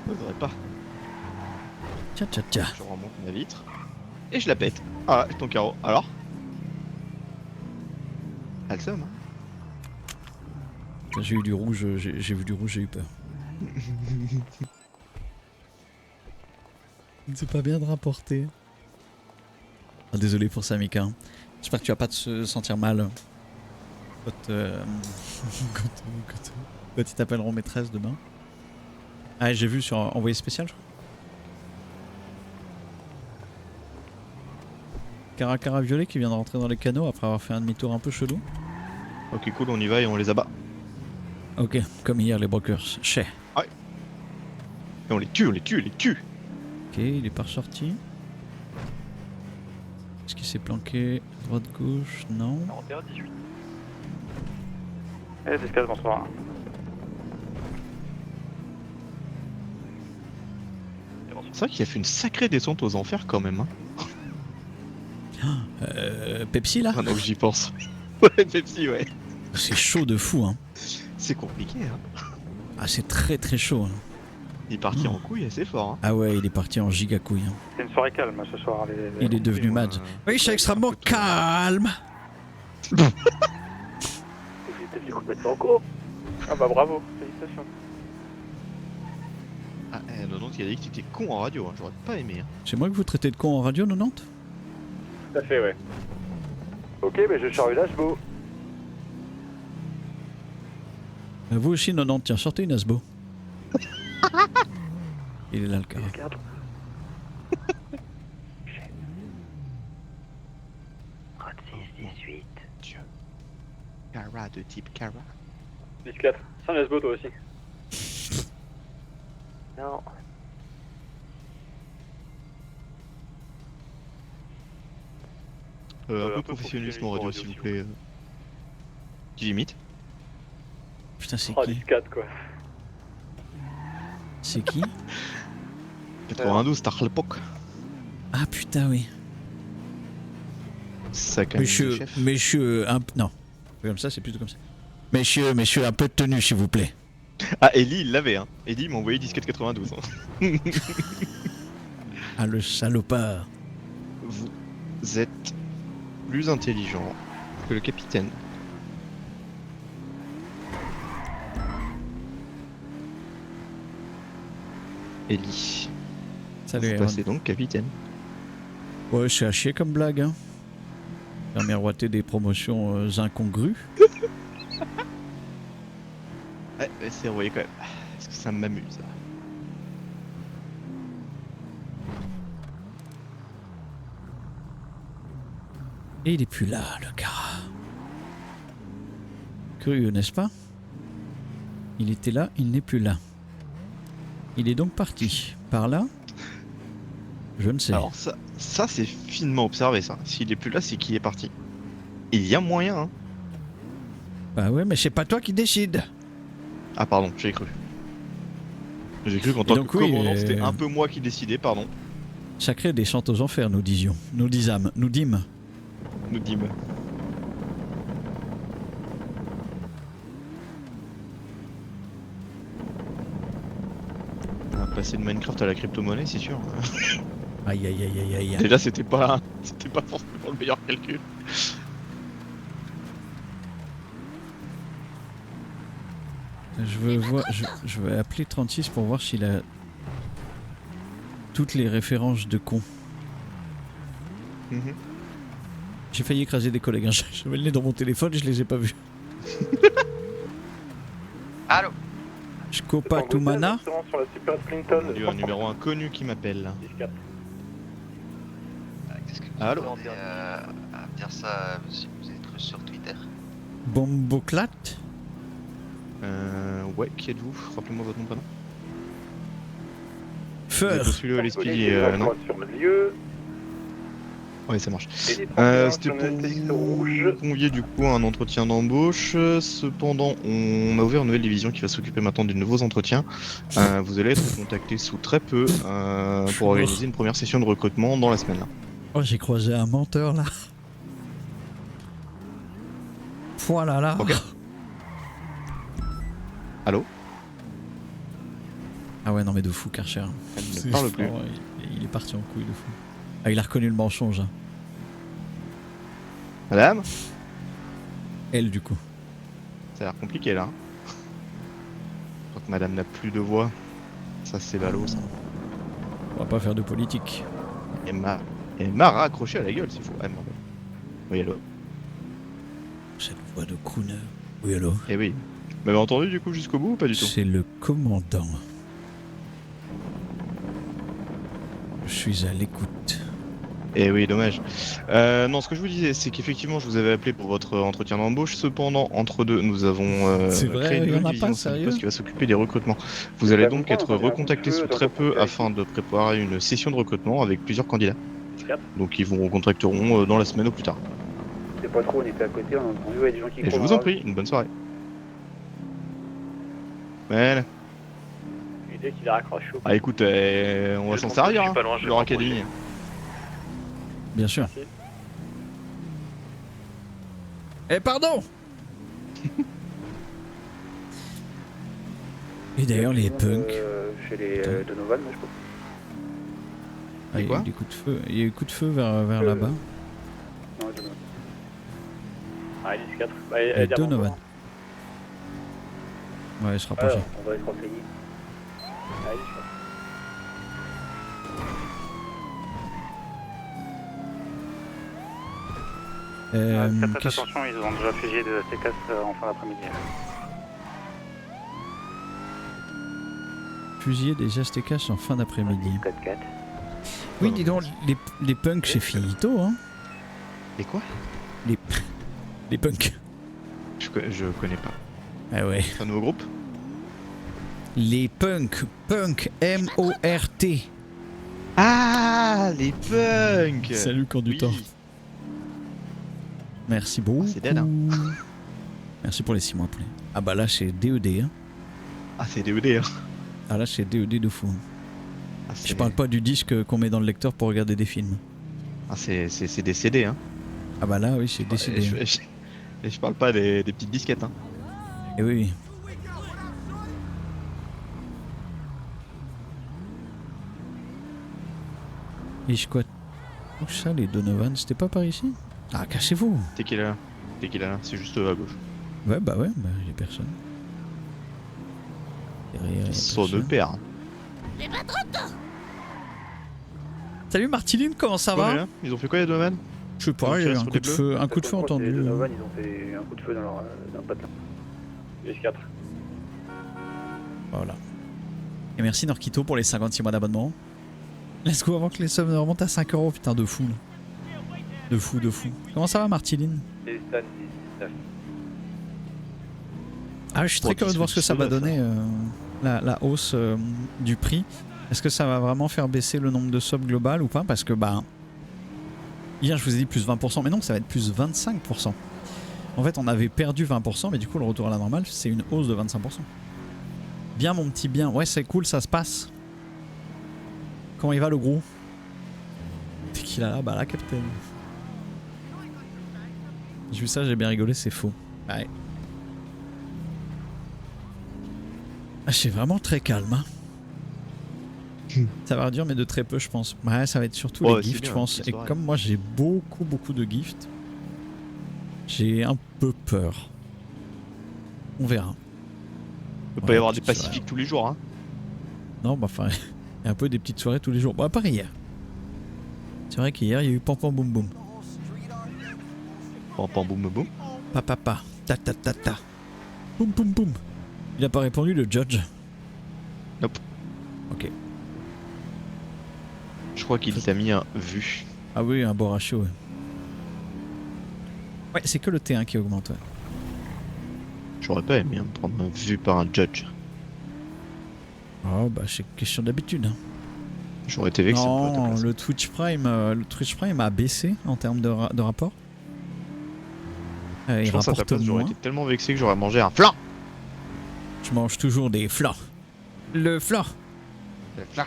Faudrait pas. Tiens, tiens, tiens. Je remonte ma vitre. Et je la pète. Ah, ton carreau. Alors Ah, le seum, hein. J'ai eu du rouge, j'ai vu du rouge, j'ai eu peur. C'est pas bien de rapporter. Ah, désolé pour ça, Mika. J'espère que tu vas pas te sentir mal quand ils t'appelleront maîtresse demain. Ah, j'ai vu sur Envoyé spécial, je crois. Cara violet qui vient de rentrer dans les canaux après avoir fait un demi-tour un peu chelou. Ok, cool, on y va et on les abat. Ok, comme hier les brokers. Chez. Ouais. Et on les tue, on les tue, on les tue. Ok, il est pas ressorti. Est-ce qu'il s'est planqué droite gauche? Non. 41-18. Eh, c'est 4, bonsoir. C'est vrai qu'il a fait une sacrée descente aux enfers quand même. Hein. Pepsi là? Maintenant que j'y pense. Ouais, Pepsi, ouais. C'est chaud de fou, hein. C'est compliqué, hein. Ah, c'est très très chaud. Hein. Il est parti en couille assez fort. Hein. Ah ouais, il est parti en giga couille. Hein. C'est une soirée calme ce soir. Il est devenu mad. Oui, je suis extrêmement calme. T'es complètement en cours. Ah bah bravo, félicitations. Ah, 90 il a dit que t'étais con en radio, hein. J'aurais pas aimé. Hein. C'est moi que vous traitez de con en radio, 90? Tout à fait, ouais. Ok, mais je charge l'ashbo. Vous aussi, 90, tiens, sortez une asbo. Il est là le carré. Regarde. Dieu. Cara de type Cara. 10-4. C'est un ashbo toi aussi. Non. Un peu professionnalisme en radio, s'il vous plaît. Qui limite? Putain, c'est Oh, qui? 10-4 quoi. C'est qui? 92, t'as l'époque. Ah putain, oui. Sac à Monsieur, non. Comme ça, c'est plutôt comme ça. Messieurs, un peu de tenue, s'il vous plaît. Ah, Ellie, il l'avait, hein. Ellie m'a envoyé 10-4-92. Hein. Ah, le salopard. Vous êtes plus intelligent que le capitaine. Ellie. Salut, Vous Aaron. passez donc capitaine. Ouais, c'est à chier comme blague, hein. Faire miroiter des promotions incongrues. Ouais, c'est envoyé quand même. Est-ce que ça m'amuse? Et il est plus là, le gars. Curieux, n'est-ce pas? Il était là, il n'est plus là. Il est donc parti. Par là? Je ne sais. Alors ça c'est finement observé ça. S'il est plus là, c'est qu'il est parti. Il y a moyen, hein. Bah ouais, mais c'est pas toi qui décide. Ah pardon, j'ai cru. J'ai cru qu'en tant donc, que oui, commandant, c'était un peu moi qui décidais, pardon. Sacré descente aux enfers, nous disions. Nous disâmes. Nous dîmes. Nous dîmes. On va passer de Minecraft à la crypto-monnaie, c'est sûr. Aïe aïe aïe aïe aïe. Déjà, c'était pas forcément le meilleur calcul. Je veux appeler 36 pour voir s'il a toutes les références de con. J'ai failli écraser des collègues. Hein. J'avais le nez dans mon téléphone et je les ai pas vus. Allô? Shkopa Tumana. Sur la Super Clinton. Il y a un numéro inconnu qui m'appelle. 10-4. Qu'est-ce que Allô? vous demandez à dire ça si vous êtes sur Twitter? Bomboclat. Ouais, qui êtes-vous? Rappelez-moi votre nom, prénom. Feur. Celui-là, l'esprit, non. Sur le lieu. Ouais, ça marche. Et les 31 C'était sur pour une STX vous rouge. convier du coup à un entretien d'embauche. Cependant, on a ouvert une nouvelle division qui va s'occuper maintenant des nouveaux entretiens. Vous allez être contacté sous très peu pour organiser une première session de recrutement dans la semaine. Là. Oh, j'ai croisé un menteur là. Voilà là. Ok. Allô? Ah ouais, non mais de fou, Karcher. Elle ne parle plus. Oh, il est parti en couille de fou. Ah, il a reconnu le mensonge. Hein. Madame? Elle du coup. Ça a l'air compliqué là. Je crois que madame n'a plus de voix. Ça c'est ballot ça. On va pas faire de politique. Elle m'a raccroché à la gueule s'il faut. Ah, merde. Oui, allô? Cette voix de crooner. Oui, allô? Eh oui. Vous m'avez entendu du coup jusqu'au bout ou pas du tout? C'est le commandant. Je suis à l'écoute. Eh oui, dommage. Non, ce que je vous disais, c'est qu'effectivement, je vous avais appelé pour votre entretien d'embauche. Cependant, entre deux, nous avons C'est vrai, créé une il y en nouvelle a division pas, au sein du sérieux poste qui va s'occuper des recrutements. Vous allez donc être recontacté sous très peu afin de préparer une session de recrutement avec plusieurs candidats. Donc, ils vous recontacteront dans la semaine au plus tard. C'est pas trop, on était à côté, on a entendu, ouais, des gens qui Et je courent vous dans en la prie, une bonne soirée. Voilà. Et dès qu'il raccroche au Ah écoute, on va s'en servir, hein, leur académie. Bien sûr. Eh pardon. Et d'ailleurs les punks. Chez les Donovan, je pense. Ah, il y a eu des coups de feu. Il y a eu coups de feu vers là-bas. Non, Donovan. Ah, 10-4. Bah, Et Donovan. Ouais, je rapproche. On va être renseigné. Allez, 10-4. Faites attention, ils ont déjà fusillé de C4 en fin d'après-midi. Fusillé des STK en fin d'après-midi. 4-4. Oui, dis donc, les punks chez Finito, hein. Et quoi? Les punks. Je connais pas. Ah ouais. C'est un nouveau groupe? Les punks. Punk, M-O-R-T. Ah, les punks! Salut, conducteur. Oui. Merci beaucoup. c'est dead, hein. Merci pour les 6 mois, poulet. Ah bah là, c'est DED, hein. Ah, c'est DED, hein. Ah là, c'est DED de fou. Ah, Je parle pas du disque qu'on met dans le lecteur pour regarder des films. Ah, c'est des CD, hein. Ah bah là, oui, c'est décidé. Et je parle pas des petites disquettes, hein. Et oui, oui. Et je quoi? Où ça, les Donovan? C'était pas par ici? Ah, cachez-vous! T'es qu'il est là? C'est juste à gauche. Ouais, bah, y'a personne. Derrière, y'a Son personne. père. Salut Martiline, comment ça va? Là, ils ont fait quoi les Donovan? Je sais pas, il y a eu un coup de feu, entendu. Les Donovan, ils ont fait un coup de feu dans leur patelin. 10-4. Voilà. Et merci Norquito pour les 56 mois d'abonnement. Let's go avant que les subs ne remontent à 5 €, putain de fou là. De fou. Comment ça va Martiline? Et Stan 19. Ah, je suis très curieux de voir ce que ça va donner, la hausse du prix. Est-ce que ça va vraiment faire baisser le nombre de subs global ou pas? Parce que bah... Hier je vous ai dit plus 20%, mais non, ça va être plus 25%. En fait on avait perdu 20%, mais du coup le retour à la normale c'est une hausse de 25%. Bien mon petit bien, ouais c'est cool, ça se passe. Comment il va le gros? T'es qu'il a là? Bah là capitaine. J'ai vu ça, j'ai bien rigolé, c'est faux. Ouais. Ah, c'est vraiment très calme. Hein. Ça va réduire, mais de très peu, je pense. Ouais, ça va être surtout les gifts, je pense. Et comme moi, j'ai beaucoup de gifts, j'ai un peu peur. On verra. Il peut pas y avoir des pacifiques tous les jours, hein. Non, bah enfin, il y a un peu des petites soirées tous les jours. Bon, à part hier. C'est vrai qu'hier, il y a eu pam pam boum boum. Pam pam boum boum. Pa ta ta ta ta. Boum boum boum. Il a pas répondu le judge. Nope. Ok. Je crois qu'il t'a mis un vu. Ah oui, un beau ratio. Ouais, ouais c'est que le T1 qui augmente. Ouais. J'aurais pas aimé me prendre un vu par un judge. Oh bah c'est question d'habitude. Hein. J'aurais été vexé. Non, le Twitch Prime a baissé en termes de rapport. Je Il pense à ta rapporte place, j'aurais moins. été tellement vexé que j'aurais mangé un flan. Je mange toujours des flans. Le flan. Le flan.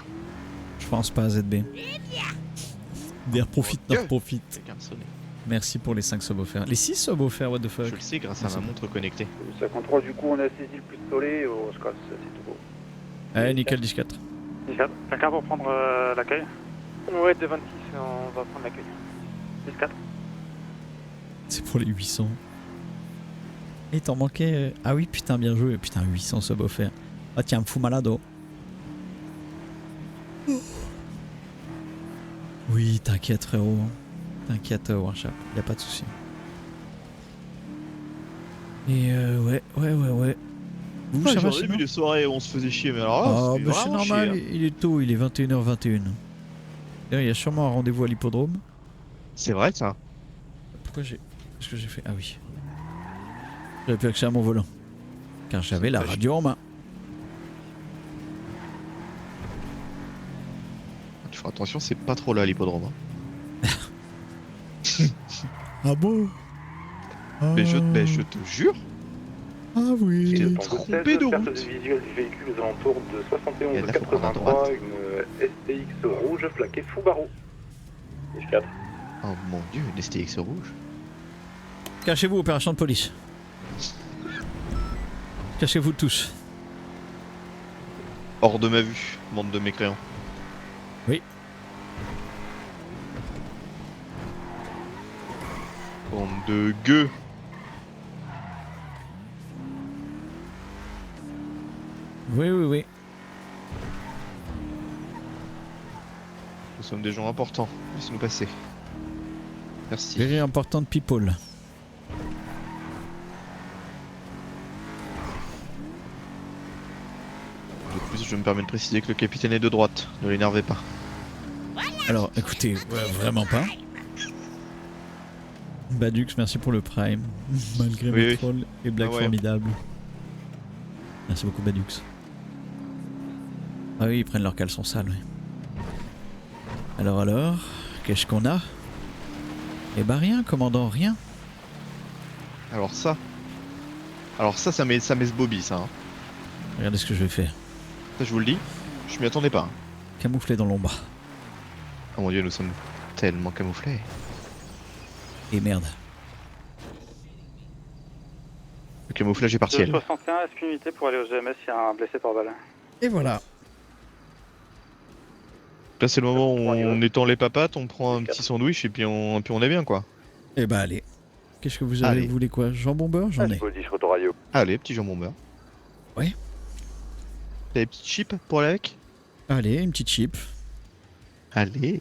Je pense pas à ZB. Des profite, Dieu. profite. Quelqu'un me sonnait. Merci pour les 5 subs offerts. Les 6 subs offerts, what the fuck. Je le sais grâce à ma montre connectée. 53, du coup, on a saisi le plus de soleil, on se casse, c'est tout beau. Allez, nickel, 14. Quelqu'un pour prendre l'accueil? Ouais, de 26, on va prendre l'accueil. 14. C'est pour les 800. Et t'en manquait. Ah oui, putain, bien joué. Putain, 800 subs offerts. Ah tiens, me fous malado. Oui, t'inquiète, frérot. T'inquiète, Warshap. Y'a pas de soucis. Et ouais. Vous, ça va J'aurais sinon vu des soirées où on se faisait chier, mais alors là, Ah, c'était bah c'est vraiment normal, chier, hein. il est tôt, il est 21h21. D'ailleurs, il y a sûrement un rendez-vous à l'hippodrome. C'est vrai ça. Pourquoi j'ai. Qu'est-ce que j'ai fait? Ah oui. J'avais plus accès à mon volant. Car j'avais la radio en main. Tu feras attention, c'est pas trop là l'hippodrome. Hein. Ah bon? Mais je te jure. Ah oui. J'ai Dans trompé de perte route. visuelle du véhicule aux alentours de Il y a de la fourre à 71-83, droite. une STX rouge flaquée Subaru. 4. Oh mon dieu, une STX rouge. Cachez-vous, opération de police. Cachez-vous tous. Hors de ma vue, bande de mécréants. Oui. Bande de gueux. Oui. Nous sommes des gens importants. Laissez-nous passer. Merci. Very important people. De plus, je me permets de préciser que le capitaine est de droite. Ne l'énervez pas. Alors, écoutez, vraiment pas. Badux, merci pour le prime. Malgré Oui, mes oui. trolls et blagues Ah ouais. formidables. Merci beaucoup, Badux. Ah oui, ils prennent leurs caleçons sales, oui. Alors, qu'est-ce qu'on a? Eh bah rien, commandant, rien. Alors ça, ça met ce bobby, ça. Hein. Regardez ce que je vais faire. Ça, je vous le dis, je m'y attendais pas. Hein. Camouflé dans l'ombre. Oh mon dieu, nous sommes tellement camouflés. Et merde. Le camouflage est partiel. 61, est-ce qu'une unité pour aller au GMS, il y a un blessé par balle? Et voilà. Là, c'est le moment où on étend les papates, on prend un petit sandwich et puis on est bien, quoi. Eh bah allez. Qu'est-ce que vous avez? Allez. Vous voulez quoi? Jambon beurre? J'en ai. je retourne radio. Allez, petit jambon beurre. Ouais. T'as des petites chips pour aller avec? Allez, une petite chip. Allez.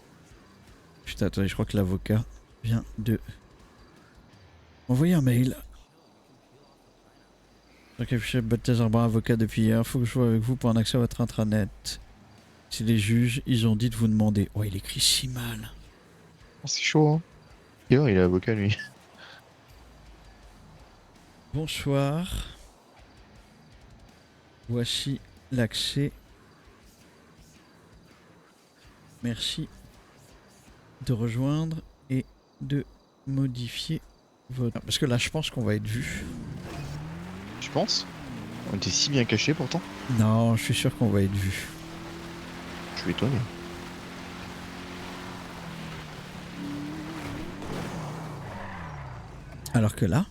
Putain, attendez, je crois que l'avocat vient de envoyer un mail. Donc, chef Balthazar Brun, avocat depuis hier, faut que je sois avec vous pour un accès à votre intranet. Si les juges, ils ont dit de vous demander. Oh, il écrit si mal. Oh, c'est chaud, hein. D'ailleurs, il est avocat, lui. Bonsoir. Voici l'accès. Merci de rejoindre et de modifier votre... Parce que là, je pense qu'on va être vu. Tu penses? On était si bien cachés, pourtant. Non, je suis sûr qu'on va être vu. Je suis étonné. Alors que là,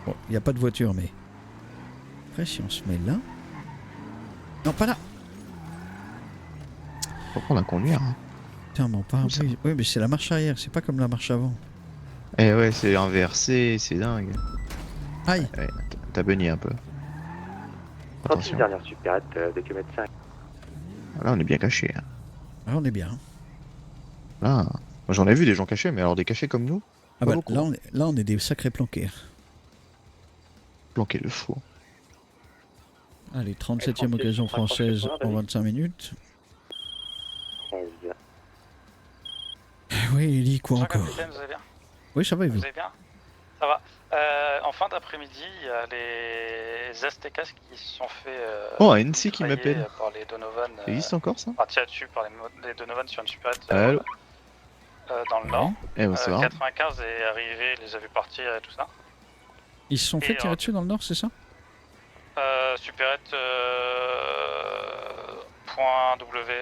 bon, il n'y a pas de voiture, mais après, si on se met là, non, pas là. Faut prendre un conduire. Hein. Tiens, bon, pas un Où ça? peu. Oui, mais c'est la marche arrière, c'est pas comme la marche avant. Eh ouais, c'est inversé, c'est dingue. Aïe. Ouais, t'as beugné un peu. Attention. Dernière supérette, 2 km 5. Là, on est bien cachés. Hein. Là, on est bien. Là, moi, j'en ai vu des gens cachés, mais alors des cachés comme nous, Ah pas bah, beaucoup. là, on est des sacrés planqués. Planquer le four. Allez, 37e occasion française en 25 minutes. Oui, Ellie, quoi encore? Vous allez bien? Oui, ça va et vous? Vous allez bien? Ça va. En fin d'après-midi, il y a les Aztecas qui se sont fait Oh, un NC qui mitrailler m'appelle. par les Donovan. Ça existe encore ça? Tirés dessus par les Donovan sur une supérette Allô? dans le nord. Eh ben c'est rare. 95 est arrivé, il les a vus partir et tout ça. Ils se sont fait tirer dessus dans le nord, c'est ça? Supérette point W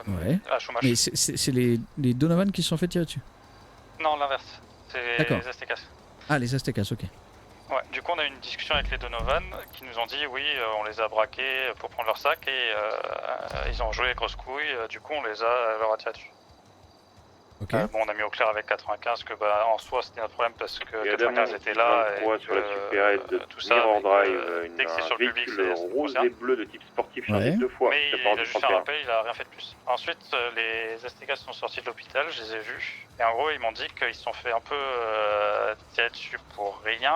Ouais. à chômage. Mais c'est les Donovan qui se sont fait tirer dessus? Non, l'inverse. C'est D'accord. les Aztecas. Ah, les Aztecas, ok. Ouais, du coup on a eu une discussion avec les Donovan qui nous ont dit oui, on les a braqués pour prendre leur sac et ils ont joué grosse couille, du coup on leur a tiré dessus. Ok. Bon, on a mis au clair avec 95 que en soi c'était notre problème parce que 95 était là et sur la supérette de tout ça. Mirror Drive, dès que c'est sur le public, véhicule rose et bleu de type sportif chargé Ouais. 2 fois. mais Ça il part a du juste fait un 31. rappel, il a rien fait de plus. Ensuite, les Aztecas sont sortis de l'hôpital, je les ai vus. Et en gros, ils m'ont dit qu'ils se sont fait un peu tirer dessus pour rien.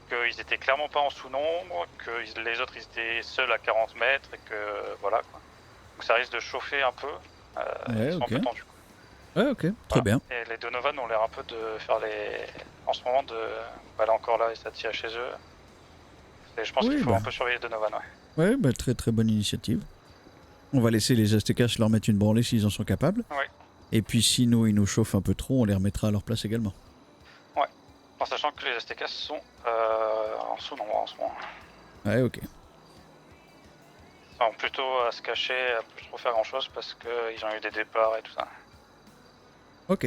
Qu'ils étaient clairement pas en sous-nombre, que les autres ils étaient seuls à 40 mètres et que voilà quoi. Donc ça risque de chauffer un peu. Ouais, ils sont ok. un peu tendus. Ouais, ok, très bien. Et les Donovan ont l'air un peu de faire en ce moment de. Bah là encore là, et ça tire chez eux. Et je pense Oui, qu'il faut bah. un peu surveiller les Donovan, ouais. Ouais, bah très très bonne initiative. On va laisser les Aztecas leur mettre une branlée s'ils en sont capables. Ouais. Et puis si nous, ils nous chauffent un peu trop, on les remettra à leur place également. En sachant que les Aztecas sont en sous-nombre en ce moment. Ouais, ok. Ils sont plutôt à se cacher, à plus trop faire grand chose parce qu'ils ont eu des départs et tout ça. Ok.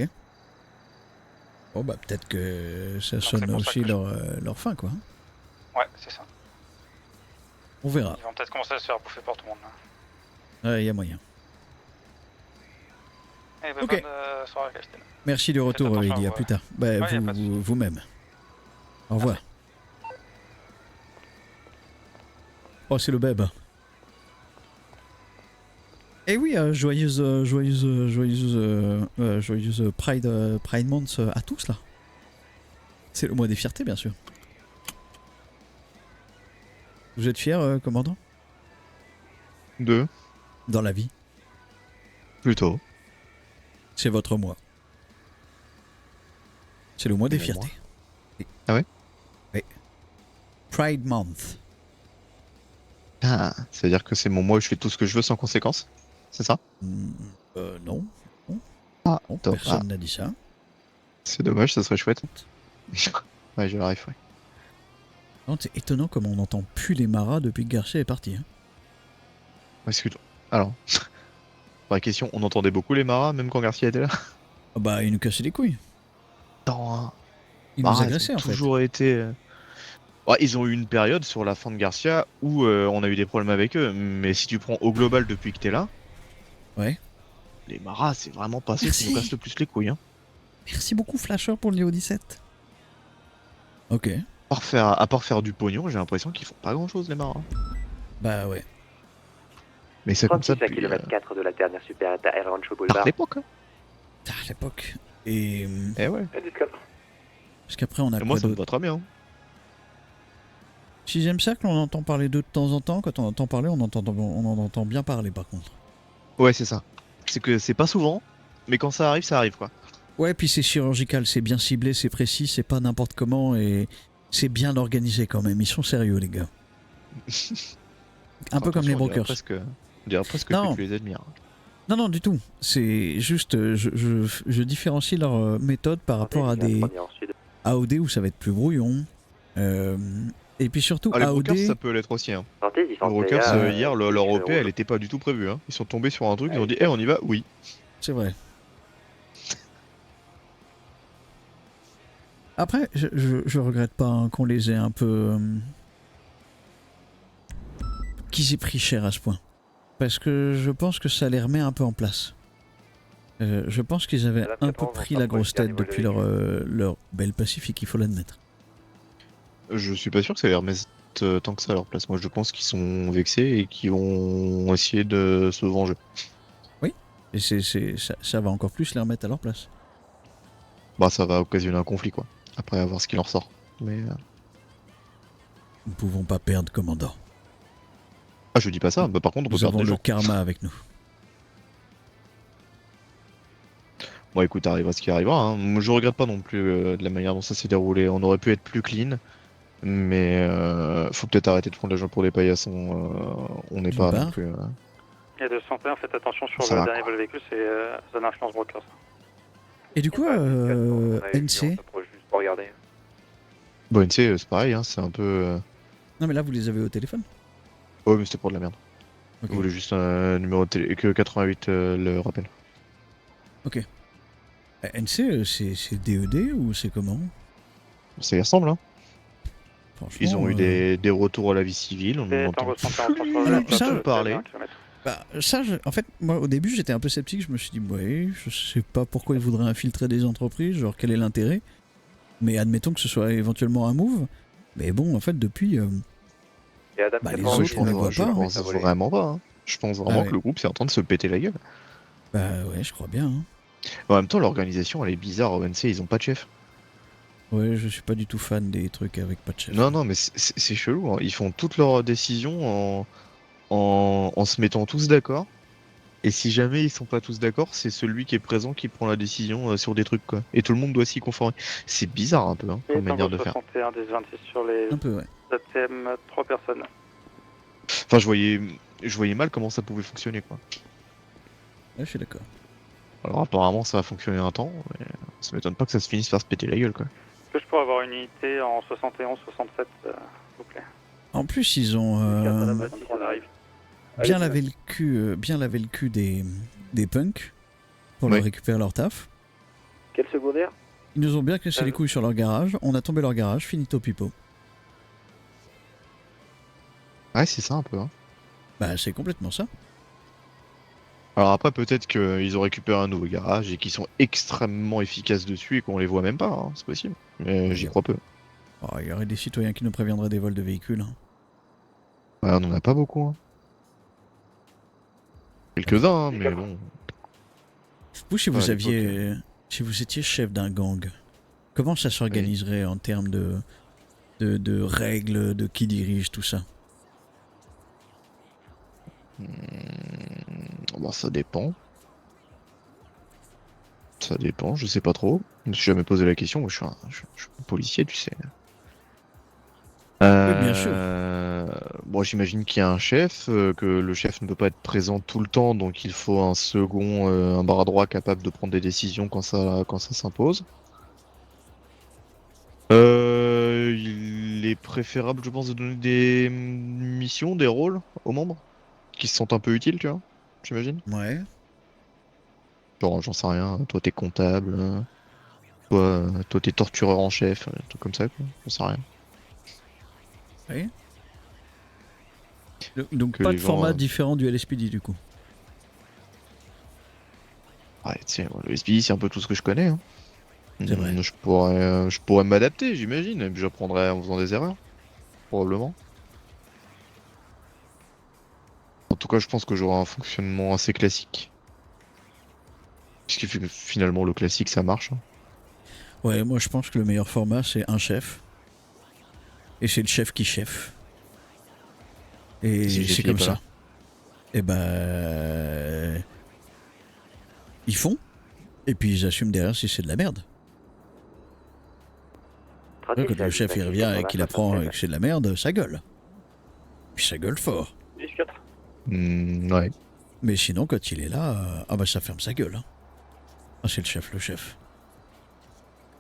Bon bah peut-être que ça Donc, sonne c'est pour ça aussi que leur fin quoi. Ouais, c'est ça. On verra. Ils vont peut-être commencer à se faire bouffer par tout le monde. Là. Ouais, y a moyen. Et bah, Ok. bonne soirée, Christine. Merci du retour, attention à Ellie, à vous, plus tard. Bah, Ouais, y a pas de souci. vous-même. Au revoir. Oh, c'est le beb. Eh oui, joyeuse Pride Month à tous là. C'est le mois des fiertés, bien sûr. Vous êtes fiers, commandant? Deux, Dans la vie, plutôt. c'est votre mois. C'est le mois des Mon fiertés. Ah ouais? Oui. Pride Month. Ah, ça veut dire que c'est mon mois où je fais tout ce que je veux sans conséquence? C'est ça? Non. Ah, Non, top. personne n'a dit ça. C'est dommage, ça serait chouette. Ouais, je l'arrive, ouais. Non, c'est étonnant comme on n'entend plus les maras depuis que Garcia est parti. Hein. Parce que... Alors, vraie question, on entendait beaucoup les maras même quand Garcia était là? Ah bah, il nous cassait les couilles. Non. Il nous agressait en fait. toujours été... Ouais, ils ont eu une période sur la fin de Garcia où on a eu des problèmes avec eux, mais si tu prends au global depuis que t'es là, Ouais. les maras c'est vraiment pas ceux qui Merci. nous cassent le plus les couilles. Hein. Merci beaucoup Flasher pour le niveau 17. Ok. À part faire du pognon, j'ai l'impression qu'ils font pas grand chose les maras. Bah ouais. Mais c'est comme ça 36 à depuis... km 4 de la dernière supérette à El Rancho tard Boulevard. l'époque. Hein. À l'époque. Et... Eh ouais. Parce qu'après on a Et quoi moi ça me d'autre? va très bien. Hein. 6ème cercle, on entend parler d'eux de temps en temps. Quand on entend parler, on en entend bien parler par contre. Ouais, c'est ça. C'est que c'est pas souvent, mais quand ça arrive quoi. Ouais, puis c'est chirurgical, c'est bien ciblé, c'est précis, c'est pas n'importe comment et c'est bien organisé quand même. Ils sont sérieux les gars. Un peu comme les brokers. On dirait presque Non. que tu les admires. Non, non, du tout. C'est juste, je différencie leur méthode par rapport à des AOD où ça va être plus brouillon. Et puis surtout, Ah, les AOD. brokers ça peut l'être aussi. Hein. Les brokers hier, leur OP elle était pas du tout prévue. Hein. Ils sont tombés sur un truc, ils ont dit on y va, oui. C'est vrai. Après, je regrette pas hein, qu'on les ait un peu. Qu'ils aient pris cher à ce point. Parce que je pense que ça les remet un peu en place. Je pense qu'ils avaient un peu pris la grosse tête depuis leur belle Pacifique, il faut l'admettre. Je suis pas sûr que ça les remette tant que ça à leur place. Moi je pense qu'ils sont vexés et qu'ils vont essayer de se venger. Oui, et ça va encore plus les remettre à leur place. Bah ça va occasionner un conflit quoi. Après à voir ce qu'il en ressort. Mais Nous ne pouvons pas perdre, commandant. ah je dis pas ça, bah par contre on peut Nous perdre avons des le gens. karma avec nous. Bon écoute, arrivera ce qui arrivera. Hein. Je regrette pas non plus de la manière dont ça s'est déroulé. On aurait pu être plus clean. Mais faut peut-être arrêter de prendre les gens pour des paillassons. On n'est pas non plus. Il y a 201, faites attention sur Ça le va, dernier vol véhicule, c'est zone influence broker. Et du coup, NC. Bon, NC, c'est pareil, hein, c'est un peu. Non, mais là, vous les avez au téléphone. Ouais, mais c'était pour de la merde. Ok. Je voulais juste un numéro de télé. Que 88 le rappel. Ok. NC, c'est DED ou c'est comment? Ça y ressemble, hein. Franchement, Ils ont eu des retours à la vie civile, on en entend plus parler. Bah, ça, en fait, moi, au début, j'étais un peu sceptique. Je me suis dit, ouais, je sais pas pourquoi ils voudraient infiltrer des entreprises, genre, quel est l'intérêt? Mais admettons que ce soit éventuellement un move. Mais bon, en fait, depuis... les autres, on les voit pas. Je pense vraiment pas. Hein. Je pense vraiment que le groupe, c'est en train de se péter la gueule. Bah ouais, je crois bien. Hein. En même temps, l'organisation, elle est bizarre. Au NC, ils ont pas de chef. Ouais, je suis pas du tout fan des trucs avec pas de chef. Non, mais c'est chelou. Hein. Ils font toutes leurs décisions en se mettant tous d'accord. Et si jamais ils sont pas tous d'accord, c'est celui qui est présent qui prend la décision sur des trucs, quoi. Et tout le monde doit s'y conformer. C'est bizarre un peu, hein, comme manière de faire. 61 des 26 sur les un peu, ouais. ATM, 3 personnes. Enfin, je voyais mal comment ça pouvait fonctionner, quoi. Ouais, je suis d'accord. Alors apparemment ça va fonctionner un temps, mais ça m'étonne pas que ça se finisse par se péter la gueule, quoi. Est-ce que je pourrais avoir une unité en 71, 67, s'il vous plaît? En plus, ils ont On arrive. bien lavé le cul des punks pour leur récupérer leur taf. Quel secondaire? Ils nous ont bien cassé les couilles sur leur garage. On a tombé leur garage, finito pipo. Ouais, c'est ça un peu, hein. Bah, c'est complètement ça. Alors après, peut-être qu'ils ont récupéré un nouveau garage et qu'ils sont extrêmement efficaces dessus et qu'on les voit même pas, hein. C'est possible. Mais j'y crois peu. Oh, il y aurait des citoyens qui nous préviendraient des vols de véhicules. Hein. Ouais, on en a pas beaucoup, hein. Quelques-uns, hein, mais bon. Vous, si vous aviez... Si vous étiez chef d'un gang, comment ça s'organiserait en termes de règles, de qui dirige, tout ça? Bah, ça dépend. Ça dépend, je sais pas trop. Je me suis jamais posé la question, moi je suis un policier, tu sais. Oui, bien sûr. Bon, j'imagine qu'il y a un chef, que le chef ne peut pas être présent tout le temps, donc il faut un second, un bras droit capable de prendre des décisions quand ça s'impose. Il est préférable, je pense, de donner des missions, des rôles aux membres qui se sentent un peu utiles, tu vois, j'imagine. Ouais. Genre, j'en sais rien, toi t'es comptable, toi t'es tortureur en chef, un truc comme ça, quoi. J'en sais rien. Oui. Donc Que pas les de gens, format différent du LSPD du coup. Ouais, tu sais, le SPI c'est un peu tout ce que je connais. Hein. C'est vrai. Je pourrais m'adapter, j'imagine, et puis j'apprendrai en faisant des erreurs, probablement. En tout cas, je pense que j'aurai un fonctionnement assez classique. Puisque finalement, le classique ça marche. Hein. Ouais, moi je pense que le meilleur format c'est un chef. Et c'est le chef qui chef. Et c'est comme ça. Et ben. Ils font. Et puis ils assument derrière si c'est de la merde. Quand le chef il revient et qu'il apprend que c'est de la merde, ça gueule. Puis ça gueule fort. 10-4. Ouais. Mais sinon, quand il est là, ah bah ça ferme sa gueule. Hein. Ah, c'est le chef.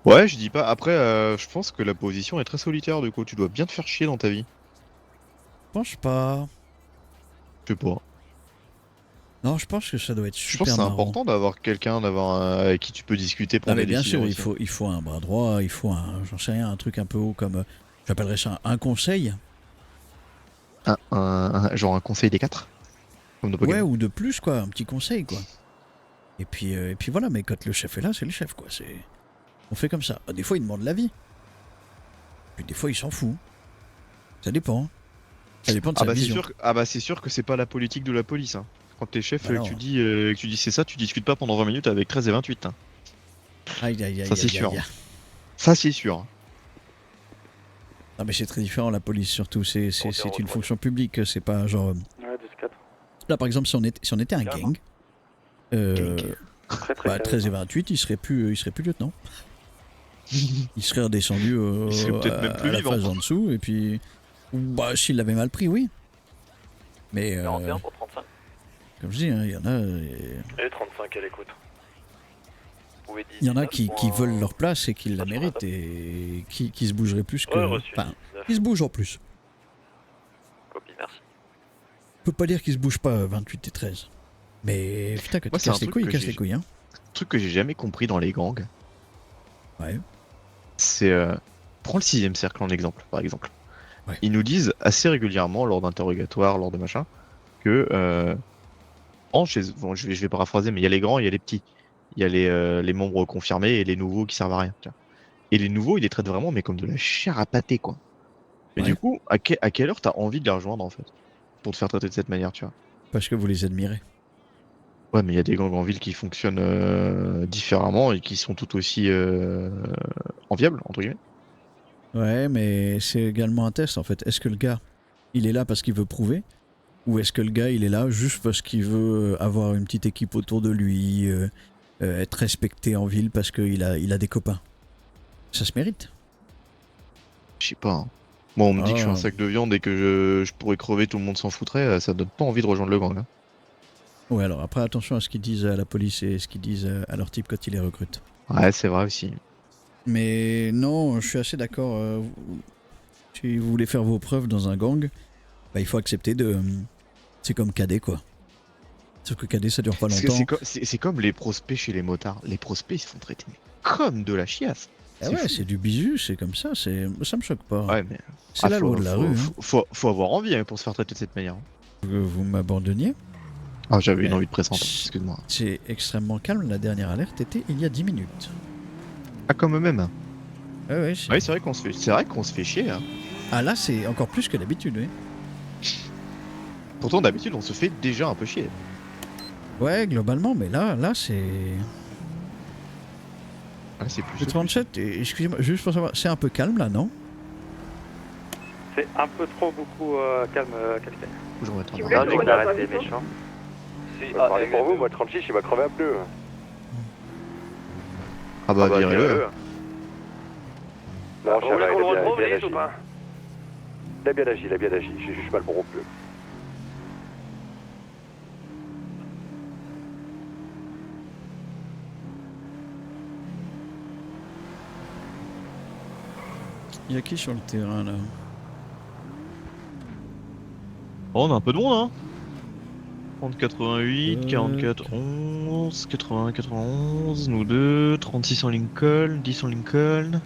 Ouais, je dis pas. Après, je pense que la position est très solitaire, du coup, tu dois bien te faire chier dans ta vie. Je pense pas. Je sais pas. Non, je pense que ça doit être Je super pense que c'est marrant. important d'avoir quelqu'un avec qui tu peux discuter, Ah prendre mais des bien décisions. sûr, il faut un bras droit, il faut un, j'en sais rien, un truc un peu haut comme, j'appellerais ça un conseil. Genre un conseil des 4 comme dans Ouais, Pokémon. ou de plus quoi, un petit conseil quoi. Et puis voilà, mais quand le chef est là, c'est le chef quoi. On fait comme ça. Des fois, il demande l'avis. Puis des fois, il s'en fout. Ça dépend. Ça dépend de sa vision. C'est sûr que c'est pas la politique de la police. Hein. Quand t'es chef, Bah que tu dis c'est ça, tu discutes pas pendant 20 minutes avec 13 et 28. Hein. Aïe. Ça c'est sûr. Ça c'est sûr. Non mais c'est très différent la police surtout. C'est une fonction publique. C'est pas genre. Ouais, 10-4. Là par exemple, si on était un gang. 13 et 28, il serait plus lieutenant. Il serait redescendu Il serait peut-être même plus à la vivant. phase en dessous, et puis... Bah, s'il l'avait mal pris, oui. Mais, bien pour 35. comme je dis, hein, il y en a... Et 35 à l'écoute. Il y en a qui veulent leur place et qui la méritent, et qui se bougeraient plus que... Ouais, reçu. Enfin, qui se bougent en plus. Copie, merci. On peut pas dire qu'ils se bougent pas 28 et 13. Mais putain, quand Moi, ils c'est un cassent les truc couilles, ils que cassent j'ai- les couilles, hein. truc que j'ai jamais compris dans les gangs, Ouais. c'est... prends le 6ème cercle en exemple, par exemple. Ouais. Ils nous disent assez régulièrement, lors d'interrogatoires, lors de machin, que... bon, je vais paraphraser, mais il y a les grands et il y a les petits. Il y a les membres confirmés et les nouveaux qui servent à rien. Tu vois. Et les nouveaux, ils les traitent vraiment, mais comme de la chair à pâté, quoi. Mais Ouais. du coup, à quelle heure t'as envie de les rejoindre, en fait? Pour te faire traiter de cette manière, tu vois. Parce que vous les admirez. Ouais, mais il y a des gangs en ville qui fonctionnent différemment et qui sont tout aussi enviables, entre guillemets. Ouais, mais c'est également un test, en fait. Est-ce que le gars, il est là parce qu'il veut prouver? Ou est-ce que le gars, il est là juste parce qu'il veut avoir une petite équipe autour de lui, être respecté en ville parce qu'il a des copains? Ça se mérite. Je sais pas. Hein. Moi, on me dit que je suis Ah. un sac de viande et que je pourrais crever, tout le monde s'en foutrait, ça donne pas envie de rejoindre le gang. Hein. Ouais, alors après, attention à ce qu'ils disent à la police et ce qu'ils disent à leur type quand ils les recrutent. Ouais, c'est vrai aussi. Mais non, je suis assez d'accord. Si vous voulez faire vos preuves dans un gang, bah, il faut accepter de... C'est comme cadet, quoi. Sauf que cadet, ça dure pas Parce que longtemps. c'est comme les prospects chez les motards. Les prospects, ils se font traiter comme de la chiasse. Ah ouais, fou. c'est du bisu, c'est comme ça, ça me choque pas. Ouais, mais... C'est la loi de la rue. Hein. Faut avoir envie pour se faire traiter de cette manière. Vous m'abandonniez. Ah, j'avais une Ouais. envie de pressante, excuse-moi. C'est extrêmement calme, la dernière alerte était il y a 10 minutes. Ah, comme eux-mêmes. Ouais, ouais, Oui, c'est vrai qu'on se fait chier. Hein. Ah là, c'est encore plus que d'habitude, oui. Pourtant, d'habitude, on se fait déjà un peu chier. Ouais, globalement, mais là c'est... Ah, c'est plus. Le 37, excusez-moi, juste pour savoir, c'est un peu calme là, non? C'est un peu trop beaucoup calme, capitaine. Toujours être Si vous en voulez, ordre. on arrête les méchants. Parlez pour vous, moi 36, il va crever à bleu. Ah bah, virez-le. Non, Vous voulez qu'on le retrouve, bien Lise, agi. ou pas? Il a bien agi, j'ai juste mal pour au bleu. Il y a qui sur le terrain là? Oh, on a un peu de monde, hein. 30, 88, 44, 11, 80, 91, nous deux, 36 en Lincoln, 10 en Lincoln.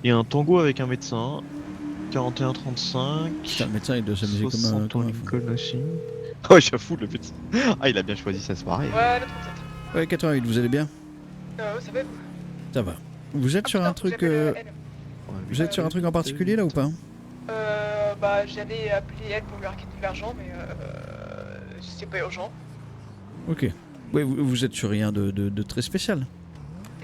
Il y a un tango avec un médecin. 41, 35. Putain, le médecin il doit s'amuser comme un... 60 en Comme un fou. Lincoln aussi. Oh, j'avoue, le médecin. Ah, il a bien choisi sa soirée. Ouais, le 37. Ouais, 88, vous allez bien? Ça va vous? Ça va. Vous êtes sur un truc... Vous êtes sur un truc en particulier là ou pas? Bah, j'allais appeler elle pour lui raqueter de l'argent, mais c'est pas urgent. Ok. Ouais, vous êtes sur rien de très spécial.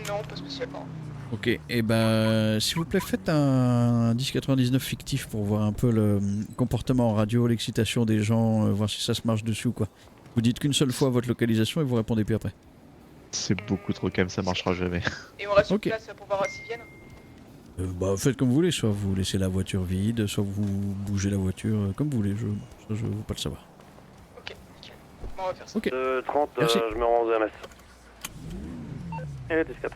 Non, pas spécialement. Ok, et ben s'il vous plaît faites un 1099 fictif pour voir un peu le comportement en radio, l'excitation des gens, voir si ça se marche dessus ou quoi. Vous dites qu'une seule fois votre localisation et vous répondez puis après. C'est beaucoup trop calme, ça marchera jamais. Et on reste sur Ok. place pour voir s'ils viennent. Bah faites comme vous voulez, soit vous laissez la voiture vide, soit vous bougez la voiture, comme vous voulez, ça je veux pas le savoir. Ok, nickel. Bon, on va faire ça. Ok. 30, Merci. je me rends aux MS. Et 14.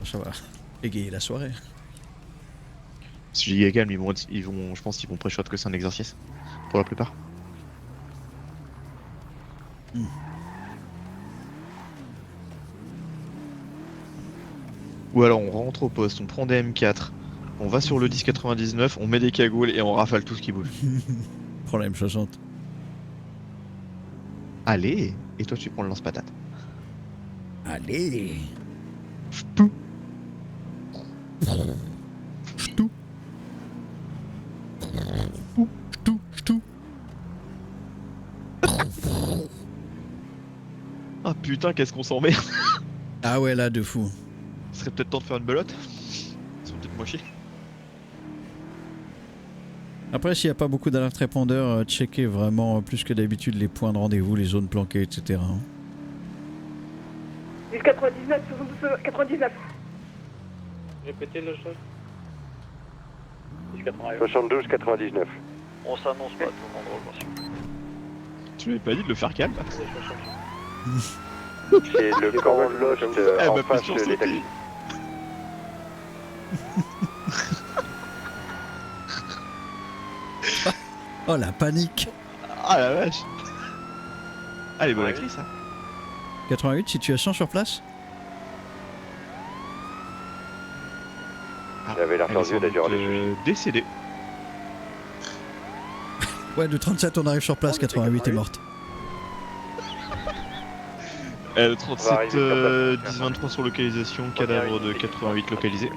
Ça va égayer la soirée. Si je dis calme, je pense qu'ils vont pré-shot que c'est un exercice. Pour la plupart. Ou alors on rentre au poste, on prend des M4, on va sur le 1099, on met des cagoules et on rafale tout ce qui bouge. Prends la M60. Allez, et toi tu prends le lance-patate. Allez. Ch'tou. Ch'tou. Ch'tou. Ch'tou. Ah putain, qu'est-ce qu'on s'emmerde. Ah ouais là de fou. Ce serait peut-être temps de faire une belote. Ils sont peut-être mochés. Après, s'il n'y a pas beaucoup d'alerte répondeurs, checkez vraiment plus que d'habitude les points de rendez-vous, les zones planquées, etc. 10 99, 72 99. Répétez le chose. 72 99. On s'annonce pas à tout le monde, monsieur. Tu m'avais pas dit de le faire calme? C'est le camp Lost en face des taxis. Oh la panique. Ah la vache. Ah les bonnes actrices ça. 88, situation sur place. J'avais l'air tendu d'ailleurs décédé. Ouais, de 37 on arrive sur place, 88 est morte. Le 37 10-23 sur localisation, cadavre de 88 localisé.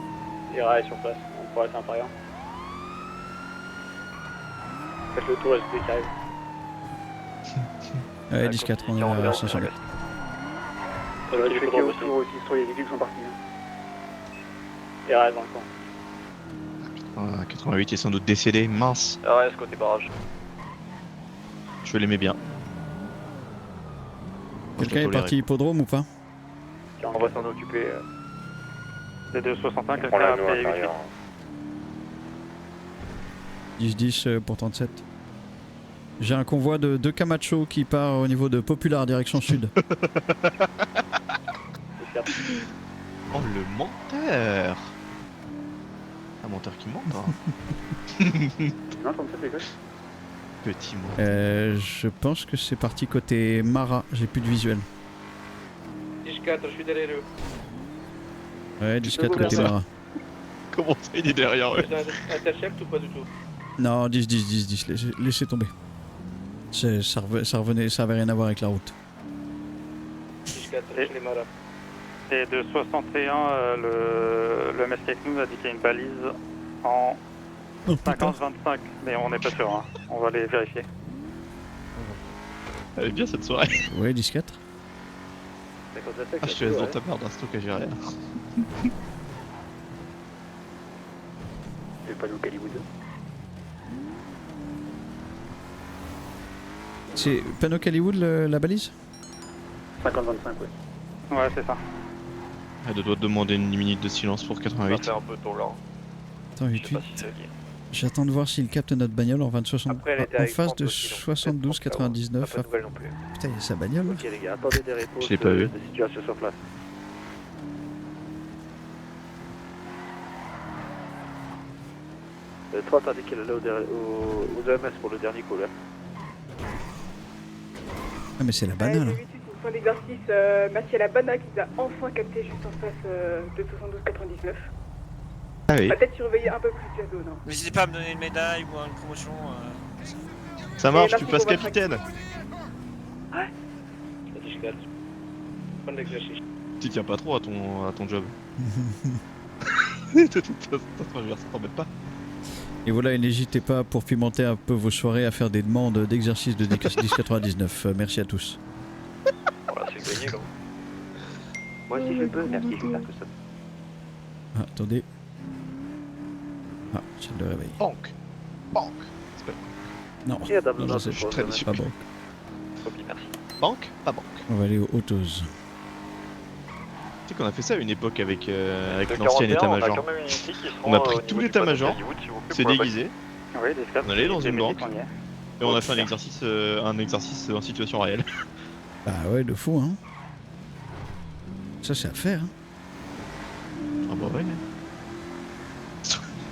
IRA est sur place, on pourrait être impérial. Faites le tour, SPD qui arrive. Ouais, 10-4, on est à 500 mètres. Il fait qu'il y a autour aussi, les véhicules sont partis. IRA est dans le camp. 88 est sans doute décédé, mince. RS côté barrage. Je l'aimais bien. Quelqu'un est parti hippodrome ou pas? On va s'en occuper. C'est 261, quelqu'un On l'a a nous appelé intérieur. 10-10 pour 37. J'ai un convoi de 2 Camacho qui part au niveau de Popular, direction sud. Oh le menteur. Un menteur qui ment hein. Non, 37 c'est gauche. Petit mot. Je pense que c'est parti côté Mara, j'ai plus de visuel. 10-4, je suis derrière eux. Ouais, 10-4 côté Mara. Comment ça il est derrière eux? Intercept ou pas du tout? Non, 10, laissez tomber. Ça avait rien à voir avec la route. 10-4, je les Mara. Et de 61, le mec avec nous a dit qu'il y a une balise en 50-25, mais on n'est pas sûr, hein. On va les vérifier. Elle est bien cette soirée. Ouais, 10-4. Ah, je te laisse dans ta barre d'un stock à gérer. J'ai pas nous Hollywood. C'est Panneau Hollywood la balise? 50-25, ouais. Ouais, c'est ça. Elle doit demander une minute de silence pour 88. C'est un peu tôt là. Attends, 88. J'attends de voir s'il capte notre bagnole en 20-60. En face de 72-99. Pas de nouvelles non plus. Putain, il y a sa bagnole. Ok les gars, attendez des réponses. Je l'ai pas vu. De situation sur place. Le 3 t'as dit qu'elle allait aux EMS pour le dernier coup là. Ah, mais c'est la banane. Pour l'exercice, Mathieu Labana qui a enfin capté juste en face de 72-99. Ah oui. Peut-être surveiller un peu plus la zone. Hein. N'hésitez pas à me donner une médaille ou une promotion. Ça marche, Et tu merci passes pour votre capitaine. Ouais. Bonne exercice. Tu tiens pas trop à ton job. De toute façon, ça t'embête pas. Et voilà, et n'hésitez pas pour pimenter un peu vos soirées à faire des demandes d'exercice de 10-99. Merci à tous. Voilà, c'est gagné là. Moi si je peux, merci, je vais faire que ça. Ah, attendez. Ah, j'ai le réveil. Banque. C'est pas... Non, Et Adam, non, non, je sais, suis très pas déçu. bon. Merci. Banque, pas banque. On va aller aux Autos. Tu sais qu'on a fait ça à une époque avec Le l'ancien 41, état-major. On a quand même une équipe qui se On a rend, pris au tout niveau du l'état-major, panneau Hollywood, s'il vous plaît, s'est pour la déguisé, Oui, des scats. on allait dans une banque On y est. et on a fait un exercice en situation réelle. Bah ouais, de fou, hein. Ça, c'est à faire, hein. Ah bah ouais.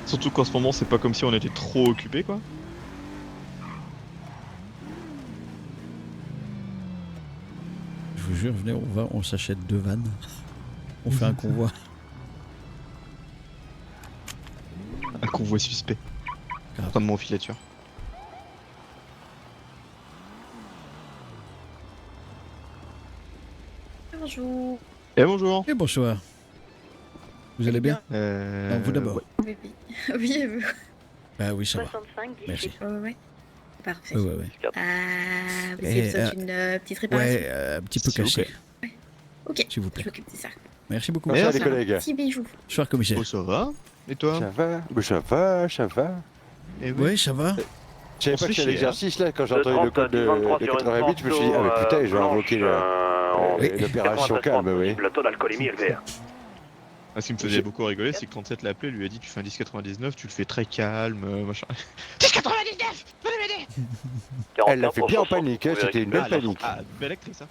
Surtout qu'en ce moment, c'est pas comme si on était trop occupés quoi. Je vous jure, venez, on s'achète 2 vannes. On fait un convoi. Un convoi suspect. En train de mon filature. Bonjour. Et bonjour. Et bonsoir. Vous allez bien? Non, vous d'abord. Oui, oui. Oui, Bah oui, ça va. 65, Merci. ouais. Parfait. Ouais. Vous Et, avez besoin d'une petite réparation? Ouais, un petit peu S'il vous caché. Ok, S'il vous plaît. je m'occupe de ça. Merci beaucoup. Merci les collègues. Petit bijou. Bonsoir, commissaire. Oh ça va. Et toi? Ça va? Ça va. Eh Oui, ça va. Je savais On pas se que fait c'était chier, l'exercice là, quand j'ai entendu le code de 88, je me suis dit, ah mais putain, je vais invoquer le... Une opération calme, oui. Le taux d'alcoolémie élevé. Ah, ce qui me faisait beaucoup rigoler, c'est que 37 l'a appelé, lui a dit tu fais un 10,99, tu le fais très calme, machin. 10,99 venez m'aider. Elle l'a fait bien en panique, hein, c'était une belle panique. Ah, belle actrice, hein.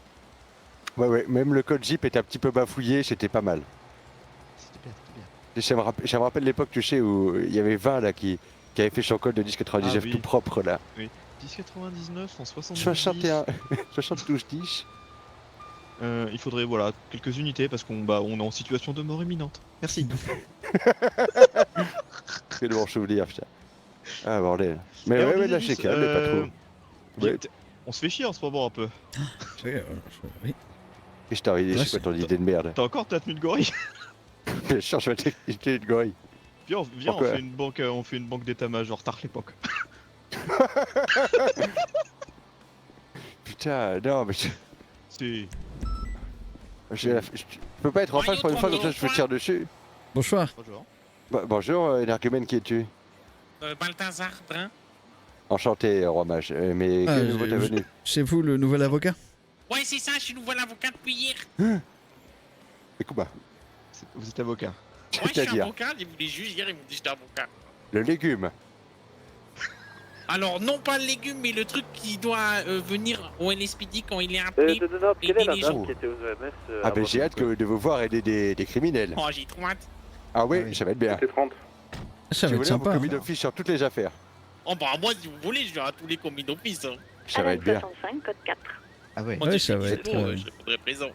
Ouais, même le code Jeep était un petit peu bafouillé, c'était pas mal. C'était bien. Ça me rappelle l'époque, tu sais, où il y avait 20 là qui avait fait son code de 10,99 oui. tout propre là. Oui. 10,99 en 70. 61, 72, 10. Il faudrait voilà quelques unités parce qu'on on est en situation de mort imminente. Merci. C'est de bon souvenir, putain. Ah bordel. Mais ouais, là c'est calme, mais pas trop. Ouais. On se fait chier en ce moment un peu. Oui. Et je t'ai arrivé, c'est quoi ton idée de merde? T'as encore ta tenue de gorille? Bien sûr, je vais t'expliquer une gorille. Viens, on fait une banque d'état-major tard l'époque. Putain, non mais... C'est... Je peux pas être en face pour une fois, comme ça je me tire dessus. Bonsoir. Bonjour. Bonjour, énergumène, qui es-tu? Balthazar Brun. Enchanté, roi mage. Mais quel nouveau t'es venu? C'est vous le nouvel avocat? Ouais, c'est ça, je suis nouveau avocat depuis hier. Et Kuba. Vous êtes avocat? Ouais, je suis avocat, les juges hier ils m'ont dit que j'étais avocat. Le légume. Alors, non pas le légume, mais le truc qui doit venir au LSPD quand il est appelé. Quelle est la dame qui était aux EMS? Ah ben j'ai hâte de vous voir aider des criminels. Oh, j'ai trop hâte. Ah oui, ça va être bien. Ça va être sympa. Commis d'office sur toutes les affaires. Oh bah moi, si vous voulez, je vais à tous les commis d'office. Hein. Ça va être bien. 65, code 4. Ah ouais, ouais ça va être... Je répondrai présent.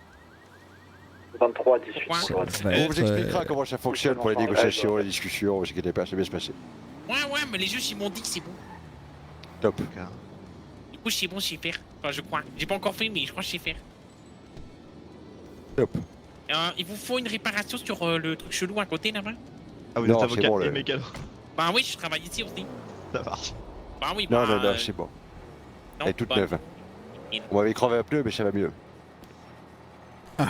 23, 18. Pourquoi On vous expliquera comment ça fonctionne pour les négociations, les discussions, ne vous inquiétez pas, ça va bien se passer. Ouais, mais les juges ils m'ont dit que c'est bon. Top. Du coup, c'est bon, je sais faire. Enfin, je crois. J'ai pas encore fait, mais je crois que je sais faire. Top. Il vous faut une réparation sur le truc chelou à côté là-bas? Ah, vous êtes avocat et mécano? Bah oui, je travaille ici aussi. Ça marche. Bah oui, non, c'est bon. Elle est toute neuve. On m'avait crevé un pneu, mais ça va mieux. Ah.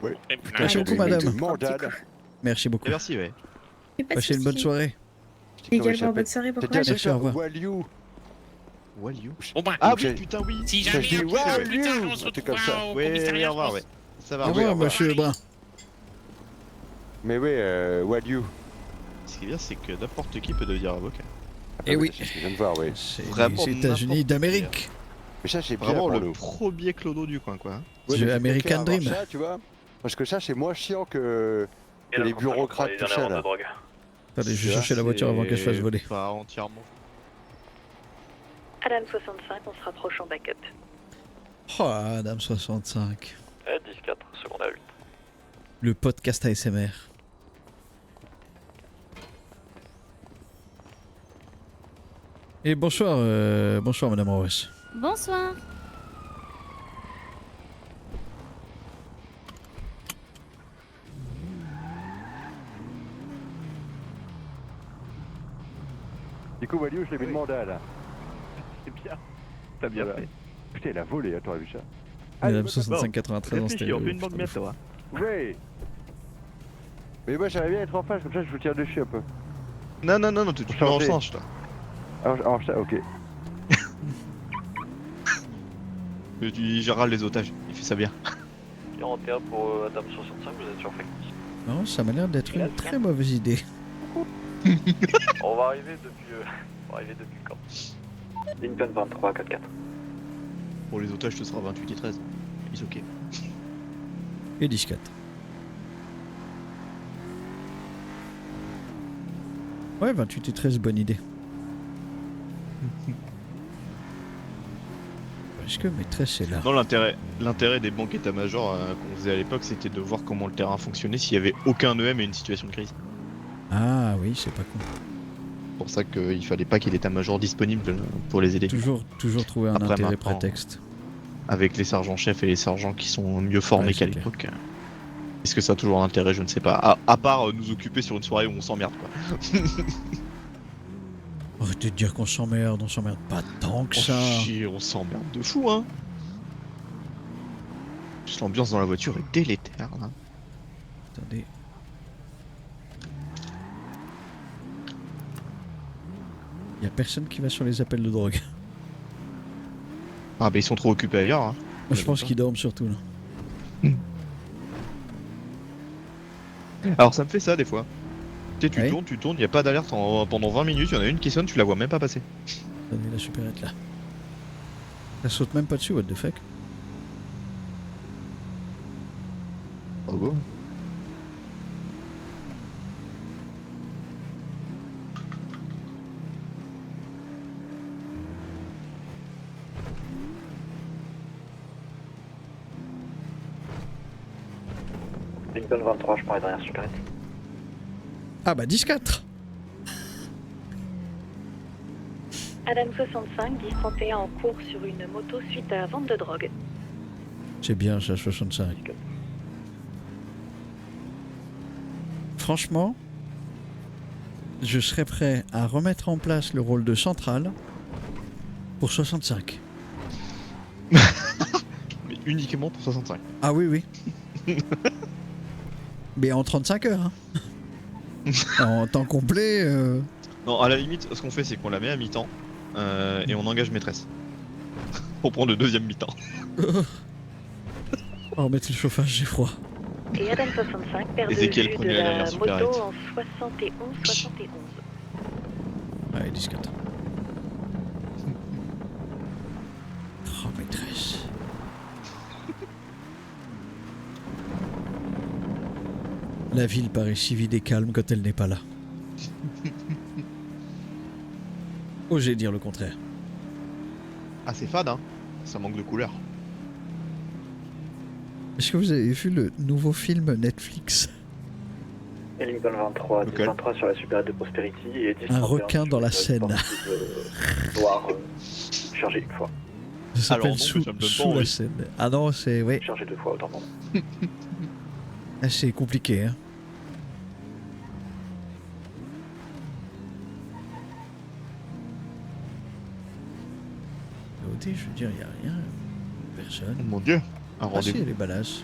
Oui. Merci beaucoup, madame. Merci beaucoup. Merci, ouais. Passez une bonne soirée. Également, bonne soirée, bon courage. Merci, au revoir. Walliou. Bon bah, ah oui, putain, oui. Si jamais un peu plus tard, on se retrouvera au commissariat. Au revoir, ouais. Ça va. Au revoir, monsieur Brun. Mais oui, Walliou. Ce qui est bien, c'est que n'importe qui peut devenir avocat. Et oui. Je viens de voir, oui. C'est les États-Unis d'Amérique. Mais ça, c'est vraiment le premier clodo du coin, quoi. C'est American Dream. Ça, tu vois, parce que ça, c'est moins chiant que les bureaucrates, tout ça, là. Attendez, je vais chercher la voiture avant qu'elle se fasse voler. Pas entièrement. Adam 65, on se rapproche en backup. Oh, Adam 65. 10-4, seconde à 8. Le podcast ASMR. Et bonsoir, bonsoir Madame Ross. Bonsoir. Du coup, Walliou, je l'ai mis le mandat là. C'est bien. T'as bien fait. Putain, il a volé, t'aurais vu ça? Madame 6593 en stéréo. On fait une banque bientôt, hein. Oui. Mais moi, j'aimerais bien être en face, comme ça je vous tire dessus un peu. Non, tu peux en change, toi. Alors ça, ok. Il gérera les otages, il fait ça bien. 41 pour Adam 65, vous êtes sur factice. Non, ça m'a l'air d'être une très mauvaise idée. On va arriver depuis le camp. Lincoln 23, 4-4. Pour les otages, ce sera 28 et 13. Ils ok. Et 10-4. Ouais, 28 et 13, bonne idée. Est-ce que maîtresse est là? Non, l'intérêt des banques état-major qu'on faisait à l'époque, c'était de voir comment le terrain fonctionnait s'il y avait aucun EM et une situation de crise. Ah oui, c'est pas con. C'est pour ça qu'il fallait pas qu'il y ait d'état-major disponible pour les aider. Toujours trouver un Après, intérêt prétexte. Avec les sergents-chefs et les sergents qui sont mieux formés qu'à l'époque. Est-ce que ça a toujours un intérêt? Je ne sais pas. À part nous occuper sur une soirée où on s'emmerde, quoi. Arrêtez de dire qu'on s'emmerde, on s'emmerde pas tant que ça. On s'emmerde de fou, hein. Juste l'ambiance dans la voiture est délétère, là. Attendez. Y'a personne qui va sur les appels de drogue. Ah bah ils sont trop occupés ailleurs, hein. Je pense qu'ils dorment surtout là. Alors ça me fait ça des fois. Tu sais, tu tournes, il n'y a pas d'alerte pendant 20 minutes, il y en a une qui sonne, tu la vois même pas passer. Attendez, la supérette là. Elle saute même pas dessus, what the fuck. Oh bon. Lincoln 23, je prends les dernières supérettes. Ah bah 10-4. Adam 65, 1031 en cours sur une moto suite à vente de drogue. C'est bien ça, 65. Franchement, je serais prêt à remettre en place le rôle de centrale pour 65. Mais uniquement pour 65. Ah oui, oui. Mais en 35 heures. Hein. En temps complet. Non, à la limite, ce qu'on fait, c'est qu'on la met à mi-temps et on engage maîtresse. Pour prendre le deuxième mi-temps. Oh, remettre le chauffage, j'ai froid. Et Adam 65 perd de vue de la moto en 71-71. Allez, 10-4. Oh, maîtresse. La ville paraît si vide et calme quand elle n'est pas là. Osez dire le contraire. Ah, c'est fade, hein. Ça manque de couleur. Est-ce que vous avez vu le nouveau film Netflix? Lincoln 23, 1023 sur la supérette de Prosperity et 10 Un requin dans la Seine. Noir chargé une fois. Ça s'appelle sous la Seine. Ah non, c'est... Oui. Chargé 2 fois, autant pour moi. Ah, c'est compliqué, hein. Je veux dire, il n'y a rien, personne. Oh mon dieu, un rendez-vous. Ah si, les balasses.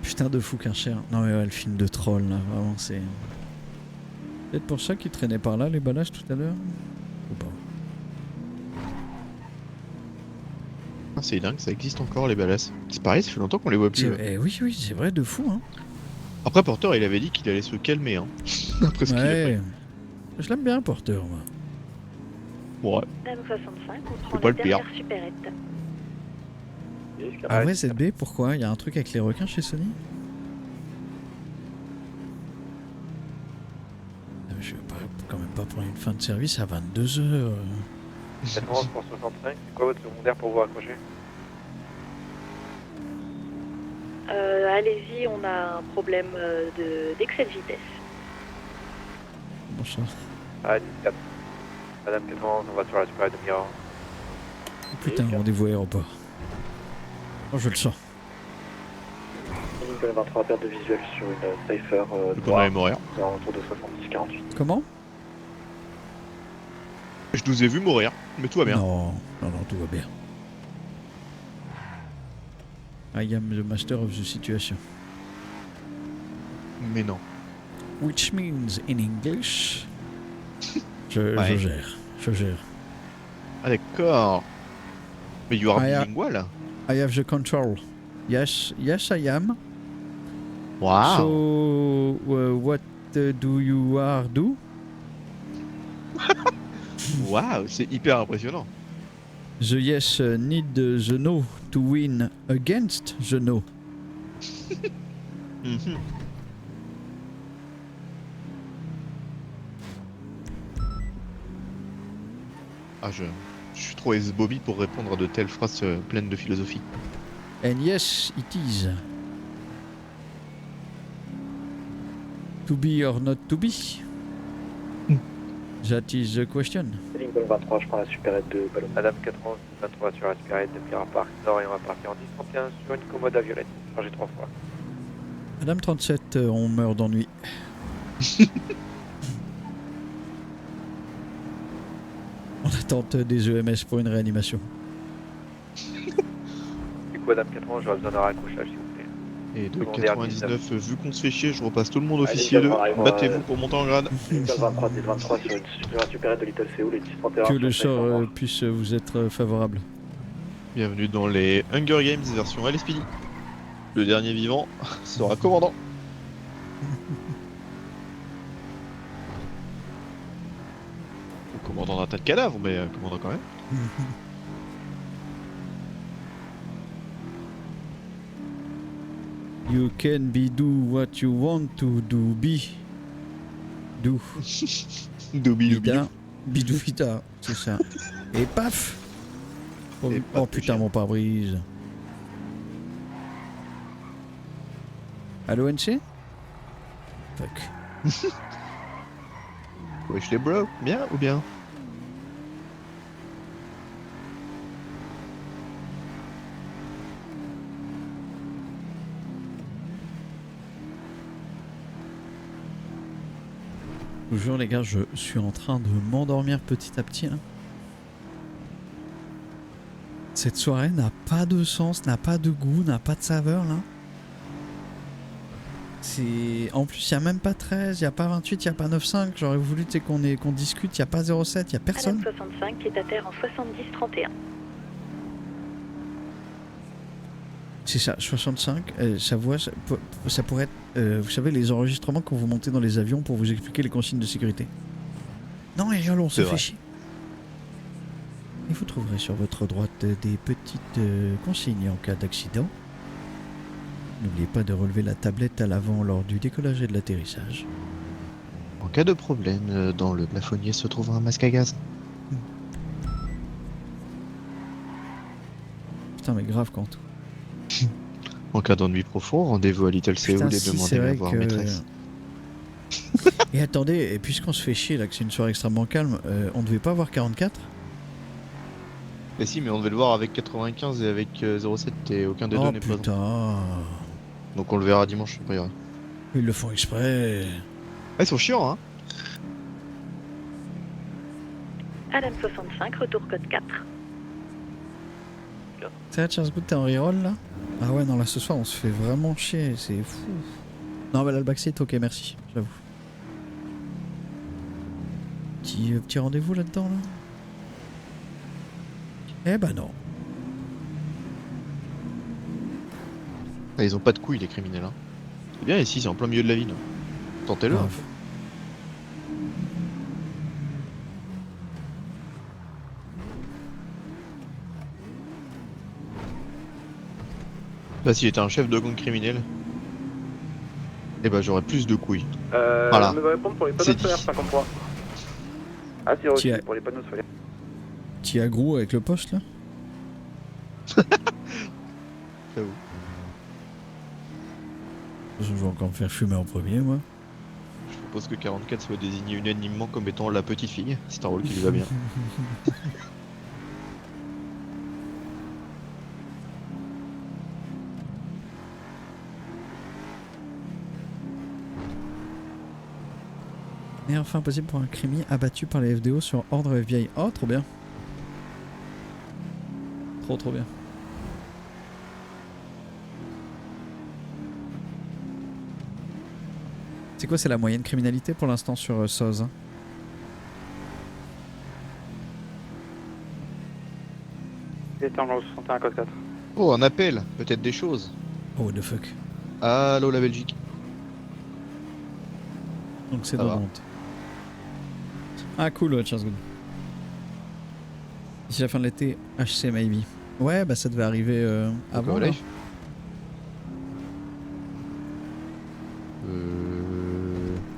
Putain de fou qu'un cher. Non mais ouais, le film de troll là, vraiment c'est... Peut-être pour ça qu'ils traînaient par là les balasses tout à l'heure. Ou pas. Ah, c'est dingue, ça existe encore les balasses. C'est pareil, ça fait longtemps qu'on les voit plus. Oui, oui, c'est vrai, de fou. Hein. Après, Porter, il avait dit qu'il allait se calmer. Hein. Après ce qu'il a fait. Je l'aime bien, Porter, moi. Ouais. Dame 65, on prend pas la le pire. dernière supérette. Ah ouais, ZB, pourquoi? Il y a un truc avec les requins chez Sony? Je vais quand même pas prendre une fin de service à 22h. 91 pour 65, c'est quoi votre secondaire pour vous raccrocher? Allez-y, on a un problème d'excès de vitesse. Bon ça. Ah, 10-4. Madame 91, on va sur la supérette de Mira. Putain, rendez-vous aéroport. Oh, je le sens. Lincoln 23, perte de visuel sur une Cypher mourir. autour de 70-48. Comment? Je nous ai vu mourir, mais tout va bien. Non, tout va bien. I am the master of the situation. Mais non. Which means in English... je gère. Ah d'accord. Mais you are bilingual. I have the control. Yes, I am. Wow. So, what do you do? Waouh, c'est hyper impressionnant. The yes need the no to win against the no. Ah, je suis trop Bobby pour répondre à de telles phrases pleines de philosophie. And yes, it is. To be or not to be? That is the question. Lincoln 23, je prends la supérette de Ballon. Madame 91, 23 sur la supérette de Mira Park Nord et on va partir en 10-31 sur une commode à violette. Chargé 3 fois. Madame 37, on meurt d'ennui. On attend des EMS pour une réanimation. Du coup, Madame 91, j'aurais besoin d'un raccrochage s'il vous plaît. Et de Secondaire 99, vu qu'on se fait chier, je repasse tout le monde Allez, officier 2. ça va, arrive, Battez-vous pour monter en grade. Lincoln 23, 1023 sur un super de Little Seoul et 1031. Que le sort puisse vous être favorable. Bienvenue dans les Hunger Games version LSPD. Le dernier vivant sera commandant. Ou commandant d'un tas de cadavres, mais commandant quand même. You can be do what you want to do be. Do. Doobidou. Bidou vita, c'est ça. Et paf. Oh, Et oh paf, putain, mon pare-brise. Allo NC? Fuck. Wesh les bros, bien ou bien? Je vous jure les gars, je suis en train de m'endormir petit à petit là. Cette soirée n'a pas de sens, n'a pas de goût, n'a pas de saveur là. C'est... En plus il n'y a même pas 13, il n'y a pas 28, il n'y a pas 9,5. J'aurais voulu qu'on discute, il n'y a pas 0,7, il n'y a personne. Adam 65 qui est à terre en 70-31. C'est ça, 65. Ça pourrait être, vous savez, les enregistrements quand vous montez dans les avions pour vous expliquer les consignes de sécurité. Non, les gars, on se fait chier. Et vous trouverez sur votre droite des petites consignes en cas d'accident. N'oubliez pas de relever la tablette à l'avant lors du décollage et de l'atterrissage. En cas de problème, dans le plafonnier se trouvera un masque à gaz. Putain, mais grave quand. En cas d'ennui profond, rendez-vous à Little Seoul et demandez à voir maîtresse. Et attendez, et puisqu'on se fait chier là, que c'est une soirée extrêmement calme, on devait pas avoir 44 ? Mais si, mais on devait le voir avec 95 et avec 07 et aucun des deux n'est présent. Putain. Donc on le verra dimanche, a priori. Ils le font exprès. Ah, ils sont chiants, hein. Adam 65, retour code 4. Ça va, Charles Good, t'es en reroll là? Ah ouais, non, là ce soir on se fait vraiment chier, c'est fou. Non, mais là le backseat, ok, merci, j'avoue. Petit rendez-vous là-dedans là? Eh ben non. Ah, ils ont pas de couilles, les criminels, hein. C'est bien ici, c'est en plein milieu de la ville. Tentez-le. Ah, Bah, s'il était un chef de gang criminel, eh bah j'aurais plus de couilles. Voilà. On va répondre pour les panneaux solaires 53. Ah, c'est reçu pour les panneaux solaires. T'y as gros avec le poste là? J'avoue. Je vais encore me faire fumer en premier moi. Je propose que 44 soit désigné unanimement comme étant la petite fille. C'est un rôle qui lui va bien. Et enfin impossible pour un crimi abattu par les FDO sur ordre FBI. Oh, trop bien. Trop bien. C'est quoi, c'est la moyenne criminalité pour l'instant sur SOZ? C'est en 61 code 4. Oh, un appel, peut-être des choses. Oh, what the fuck. Allô, la Belgique. Donc c'est Ça va. honte. Ah cool, ouais, Charles Good. D'ici la fin de l'été, HC maybe. Ouais, bah ça devait arriver avant. Là.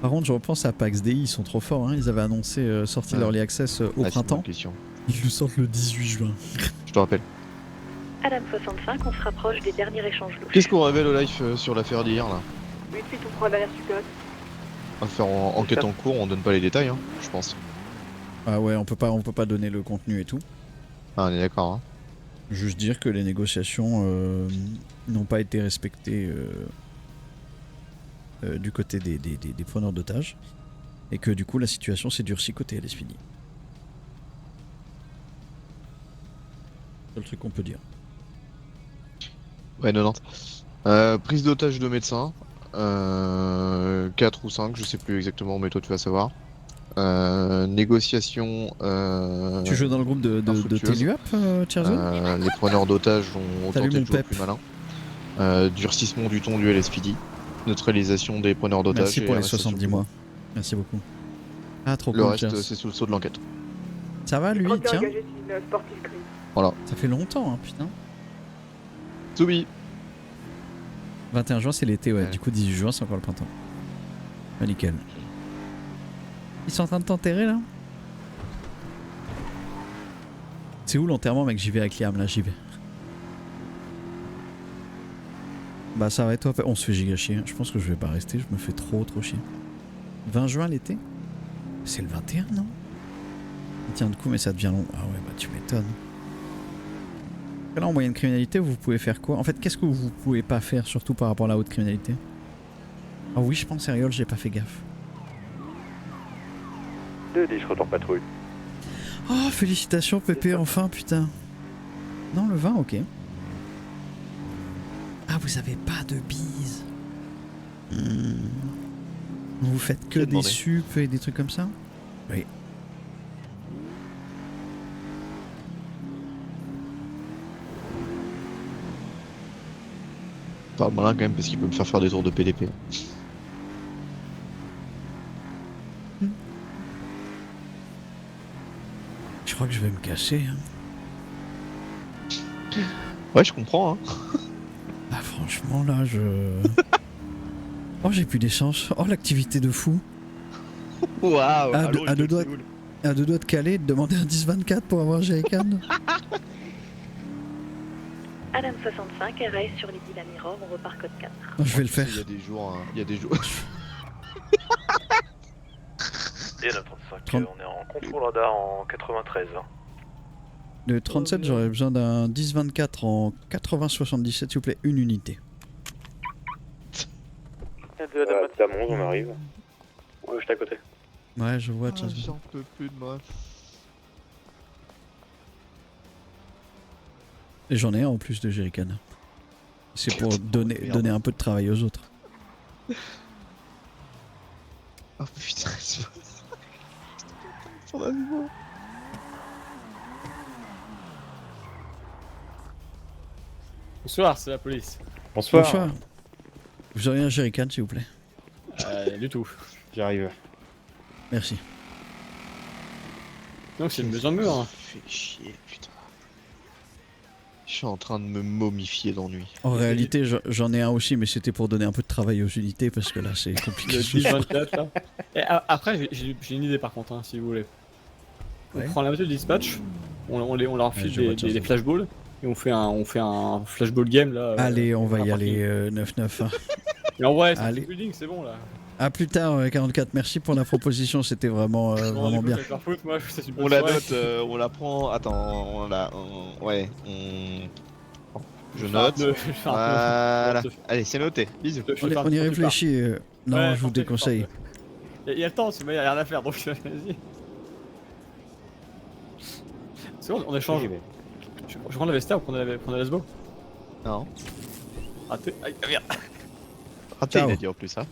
Par contre, je repense à PAX DI, ils sont trop forts. Hein. Ils avaient annoncé sortie de l'Early Access au printemps. Ils le sortent le 18 juin. Je te rappelle. Adam 65, on se rapproche des derniers échanges louches. Qu'est-ce qu'on révèle au live sur l'affaire d'hier là? 8-8, on prend la dernière super. On va faire enquête en cours, on donne pas les détails, hein, je pense. Ah ouais, on peut pas donner le contenu et tout. Ah, on est d'accord. Hein. Juste dire que les négociations n'ont pas été respectées du côté des preneurs d'otages. Et que du coup la situation s'est durcie côté LSPD. C'est le truc qu'on peut dire. Ouais, 90. Prise d'otage de médecins. 4 ou 5, je sais plus exactement, mais toi tu vas savoir. Négociation. Tu joues dans le groupe de Téluap, Cherzo? Les preneurs d'otages ont Salut, tenté mon de jouer pep. plus malin. Durcissement du ton du LSPD. Neutralisation des preneurs d'otages. Merci et pour les arrestation 70 du mois. Merci beaucoup. Ah, trop Le cool, reste, Chers. c'est sous le sceau de l'enquête. Ça va, lui? Tiens. engagé une sportive grise. Voilà. Ça fait longtemps, hein, putain. Soubi. 21 juin, c'est l'été, ouais. Du coup, 18 juin, c'est encore le printemps. Bah, nickel. Ils sont en train de t'enterrer, là? C'est où l'enterrement, mec? J'y vais avec Liam, là, j'y vais. Bah, ça va et toi? On se fait giga chier. Je pense que je vais pas rester, je me fais trop chier. 20 juin, l'été? C'est le 21, non? Il tient de coup, mais ça devient long. Ah ouais, bah, tu m'étonnes. Là, en moyenne criminalité, vous pouvez faire quoi? En fait, qu'est-ce que vous pouvez pas faire, surtout par rapport à la haute criminalité? Ah oui, je pense, Ariol, j'ai pas fait gaffe. 2-10, retour patrouille. Oh, félicitations, Pépé, enfin, putain. Non, le 20, ok. Ah, vous avez pas de bise. Vous faites que des sup et des trucs comme ça? Oui. Pas malin quand même parce qu'il peut me faire des tours de PDP. Je crois que je vais me cacher. Hein. Ouais, je comprends. Hein. Ah, franchement, là, je... Oh, j'ai plus d'échange. Oh, l'activité de fou. Waouh. À deux doigts de caler, de demander un 10-24 pour avoir Jerrycan. Adam 65, RAS sur l'île de la Mirror, on repart code 4. Je vais le faire. Il y a des jours, il y a des jours. Et 935, on est en contrôle radar en 93. Le 37, j'aurais besoin d'un 10-24 en 80-77, s'il vous plaît, une unité. Dame 11, on arrive. Ouais, j'étais à côté. Ouais, je vois, J'en peux plus de moi. Et j'en ai un en plus de Jerrycan. C'est pour donner un peu de travail aux autres. Oh putain, Bonsoir, c'est la police. Bonsoir. Vous auriez un Jerrycan, s'il vous plaît? Du tout. J'arrive. Merci. Donc c'est une maison mur. Hein. Fais chier, putain. Je suis en train de me momifier d'ennui. En réalité, j'en ai un aussi, mais c'était pour donner un peu de travail aux unités, parce que là, c'est compliqué. Le 10-24 là. Et après, j'ai une idée par contre, hein, si vous voulez. Ouais. On prend la voiture de dispatch, on leur file des flashballs, et on fait un flashball game là. Allez, on va y aller 9-9. Hein. Et en vrai, c'est building, c'est bon là. A plus tard, 44. Merci pour la proposition, c'était vraiment, vraiment bien. On la note, on la prend. Attends, on la. Ouais, je note. Voilà. Allez, c'est noté. Bisous. On y réfléchit. Non, ouais, je vous déconseille. Il y a le temps, il y a rien à faire, donc vas-y. C'est bon, on échange. Je prends la vestiaire ou prendre la lesbo? Non. Raté. Aïe, merde. Raté, il a dit en plus, hein.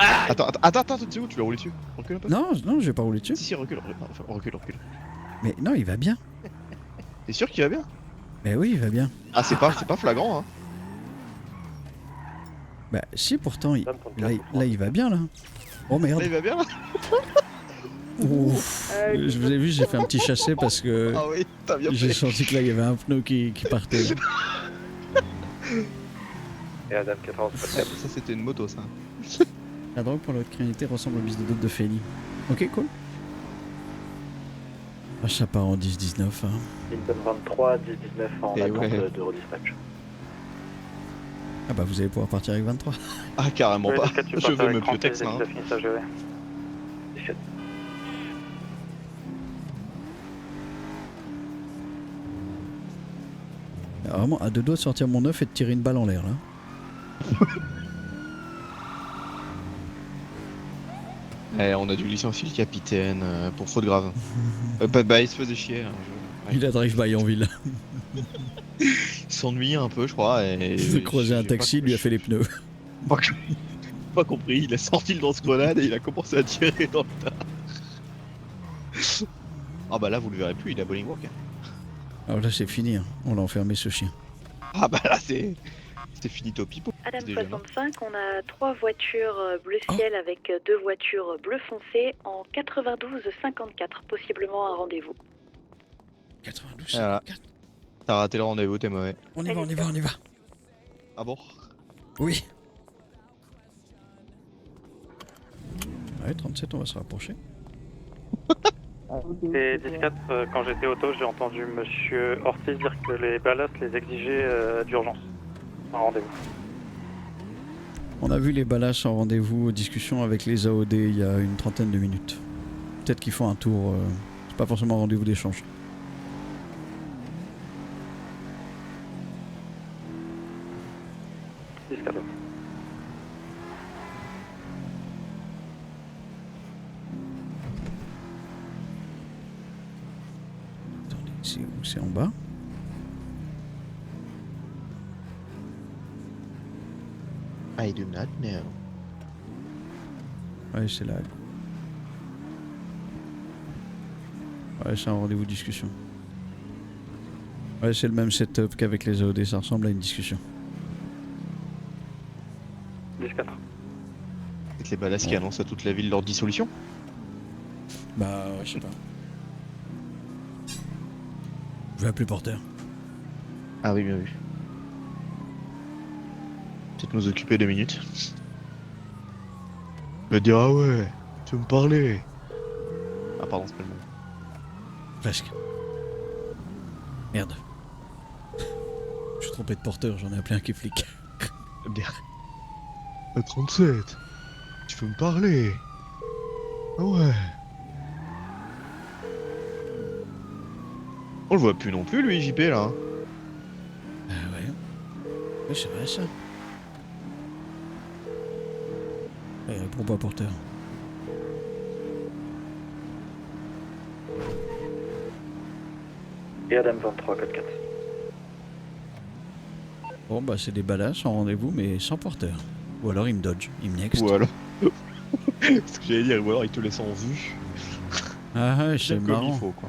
Ah attends, tu sais où tu vas rouler dessus? Recule un peu. Non, je vais pas rouler dessus. Si, recule. Mais non, il va bien. T'es sûr qu'il va bien? Mais oui, il va bien. Ah, c'est pas flagrant, hein. Bah, si, pourtant, là, il va bien, là. Oh merde. Là, il va bien, là. Ouf. Je vous ai vu, j'ai fait un petit chassé parce que ah oui, t'as bien j'ai fait. senti que là, il y avait un pneu qui partait. Là. Et Adam 14, ça c'était une moto, ça. La drogue pour la haute criminalité ressemble au bis de doute de Feli. Ok, cool. Ah, ça part en 10-19. Hein. Lincoln 23, 10-19 en Et attente ouais. de redispatch. Ah bah vous allez pouvoir partir avec 23. Ah carrément pas, je veux me piotex là. Vraiment à deux doigts de sortir mon œuf et de tirer une balle en l'air là. On a dû licencier le capitaine pour faute grave. Bah il se faisait chier. Hein, Il a drive-by en ville. Il s'ennuyait un peu, je crois. Et Il a croisé un taxi, il lui a fait les pneus. Pas compris, il a sorti le lance-grenade et il a commencé à tirer dans le tas. Ah bah là, vous le verrez plus, il a bowling walk. Alors là, c'est fini, hein. On l'a enfermé ce chien. Ah bah là, c'est finito pipo. Adam 65, on a 3 voitures bleu ciel avec 2 voitures bleu foncé en 92-54, possiblement un rendez-vous. 92-54. Voilà. T'as raté le rendez-vous, t'es mauvais. On y va. Ah bon? Oui. Ouais, 37, on va se rapprocher. Et 10-4, quand j'étais auto, j'ai entendu monsieur Ortiz dire que les ballasts les exigeaient d'urgence. Un rendez-vous. On a vu les ballaches en rendez-vous aux discussions avec les AOD il y a une trentaine de minutes. Peut-être qu'ils font un tour, c'est pas forcément un rendez-vous d'échange. Attendez, c'est où? C'est en bas? I do not know. Ouais, c'est là. Ouais, c'est un rendez-vous discussion. Ouais, c'est le même setup qu'avec les AOD, ça ressemble à une discussion. 10-4. C'est les ballasts qui annoncent à toute la ville leur dissolution? Bah, ouais, je sais pas. Je vais appeler Porter. Ah oui, bien vu. Peut-être nous occuper 2 minutes. Il va dire ah ouais, tu veux me parler? Ah pardon, c'est pas le moment. Presque. Merde. Je suis trompé de porteur, j'en ai appelé un qui est flic. Bien. 37, tu veux me parler? Ah ouais. On le voit plus non plus lui, JP là. Ah ouais. Ouais, c'est vrai ça. Allez, réponds pas porteur. Et Adam 23, 4-4. Bon bah c'est des ballaches en rendez-vous mais sans porteur. Ou alors il me dodge, il me next. Ou alors... Ce que j'allais dire, ou alors il te laisse en vue. Ah ouais, c'est comme marrant. il faut, quoi.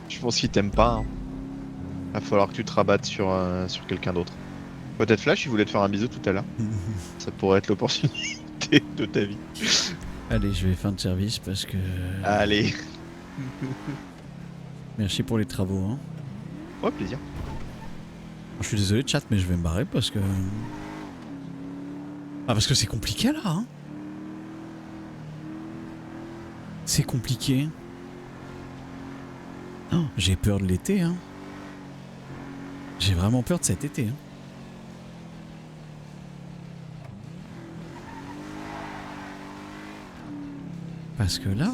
Je pense qu'il t'aime pas. Hein. Va falloir que tu te rabattes sur quelqu'un d'autre. Peut-être Flash, il voulait te faire un bisou tout à l'heure. Ça pourrait être l'opportunité de ta vie. Allez, je vais fin de service parce que... Allez. Merci pour les travaux. Hein. Ouais, plaisir. Je suis désolé chat, mais je vais me barrer parce que... Ah, parce que c'est compliqué là, hein. C'est compliqué. Oh, j'ai peur de l'été, hein. J'ai vraiment peur de cet été, hein. Parce que là...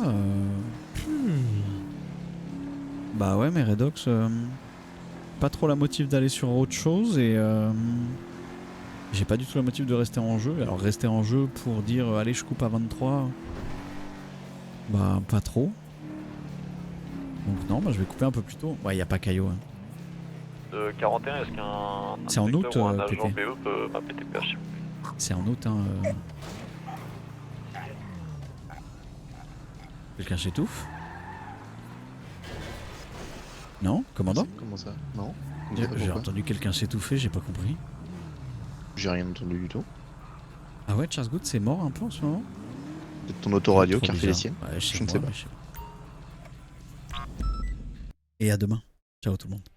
Bah ouais, mais Redox... pas trop la motive d'aller sur autre chose et... J'ai pas du tout la motive de rester en jeu. Alors rester en jeu pour dire allez je coupe à 23... Bah pas trop. Donc non, bah je vais couper un peu plus tôt. Ouais, y a pas Caillot. Hein. 41, est-ce qu'un... C'est en août, ou un agent PT. PO peut m'appeler PH? C'est en août, hein. Quelqu'un s'étouffe? Non, commandant? Comment ça? Non. J'ai entendu quelqu'un s'étouffer, j'ai pas compris. J'ai rien entendu du tout. Ah ouais, Charles Good c'est mort un peu en ce moment? Peut-être ton autoradio qui a fait les siennes. Ouais, je ne sais pas. Et à demain. Ciao tout le monde.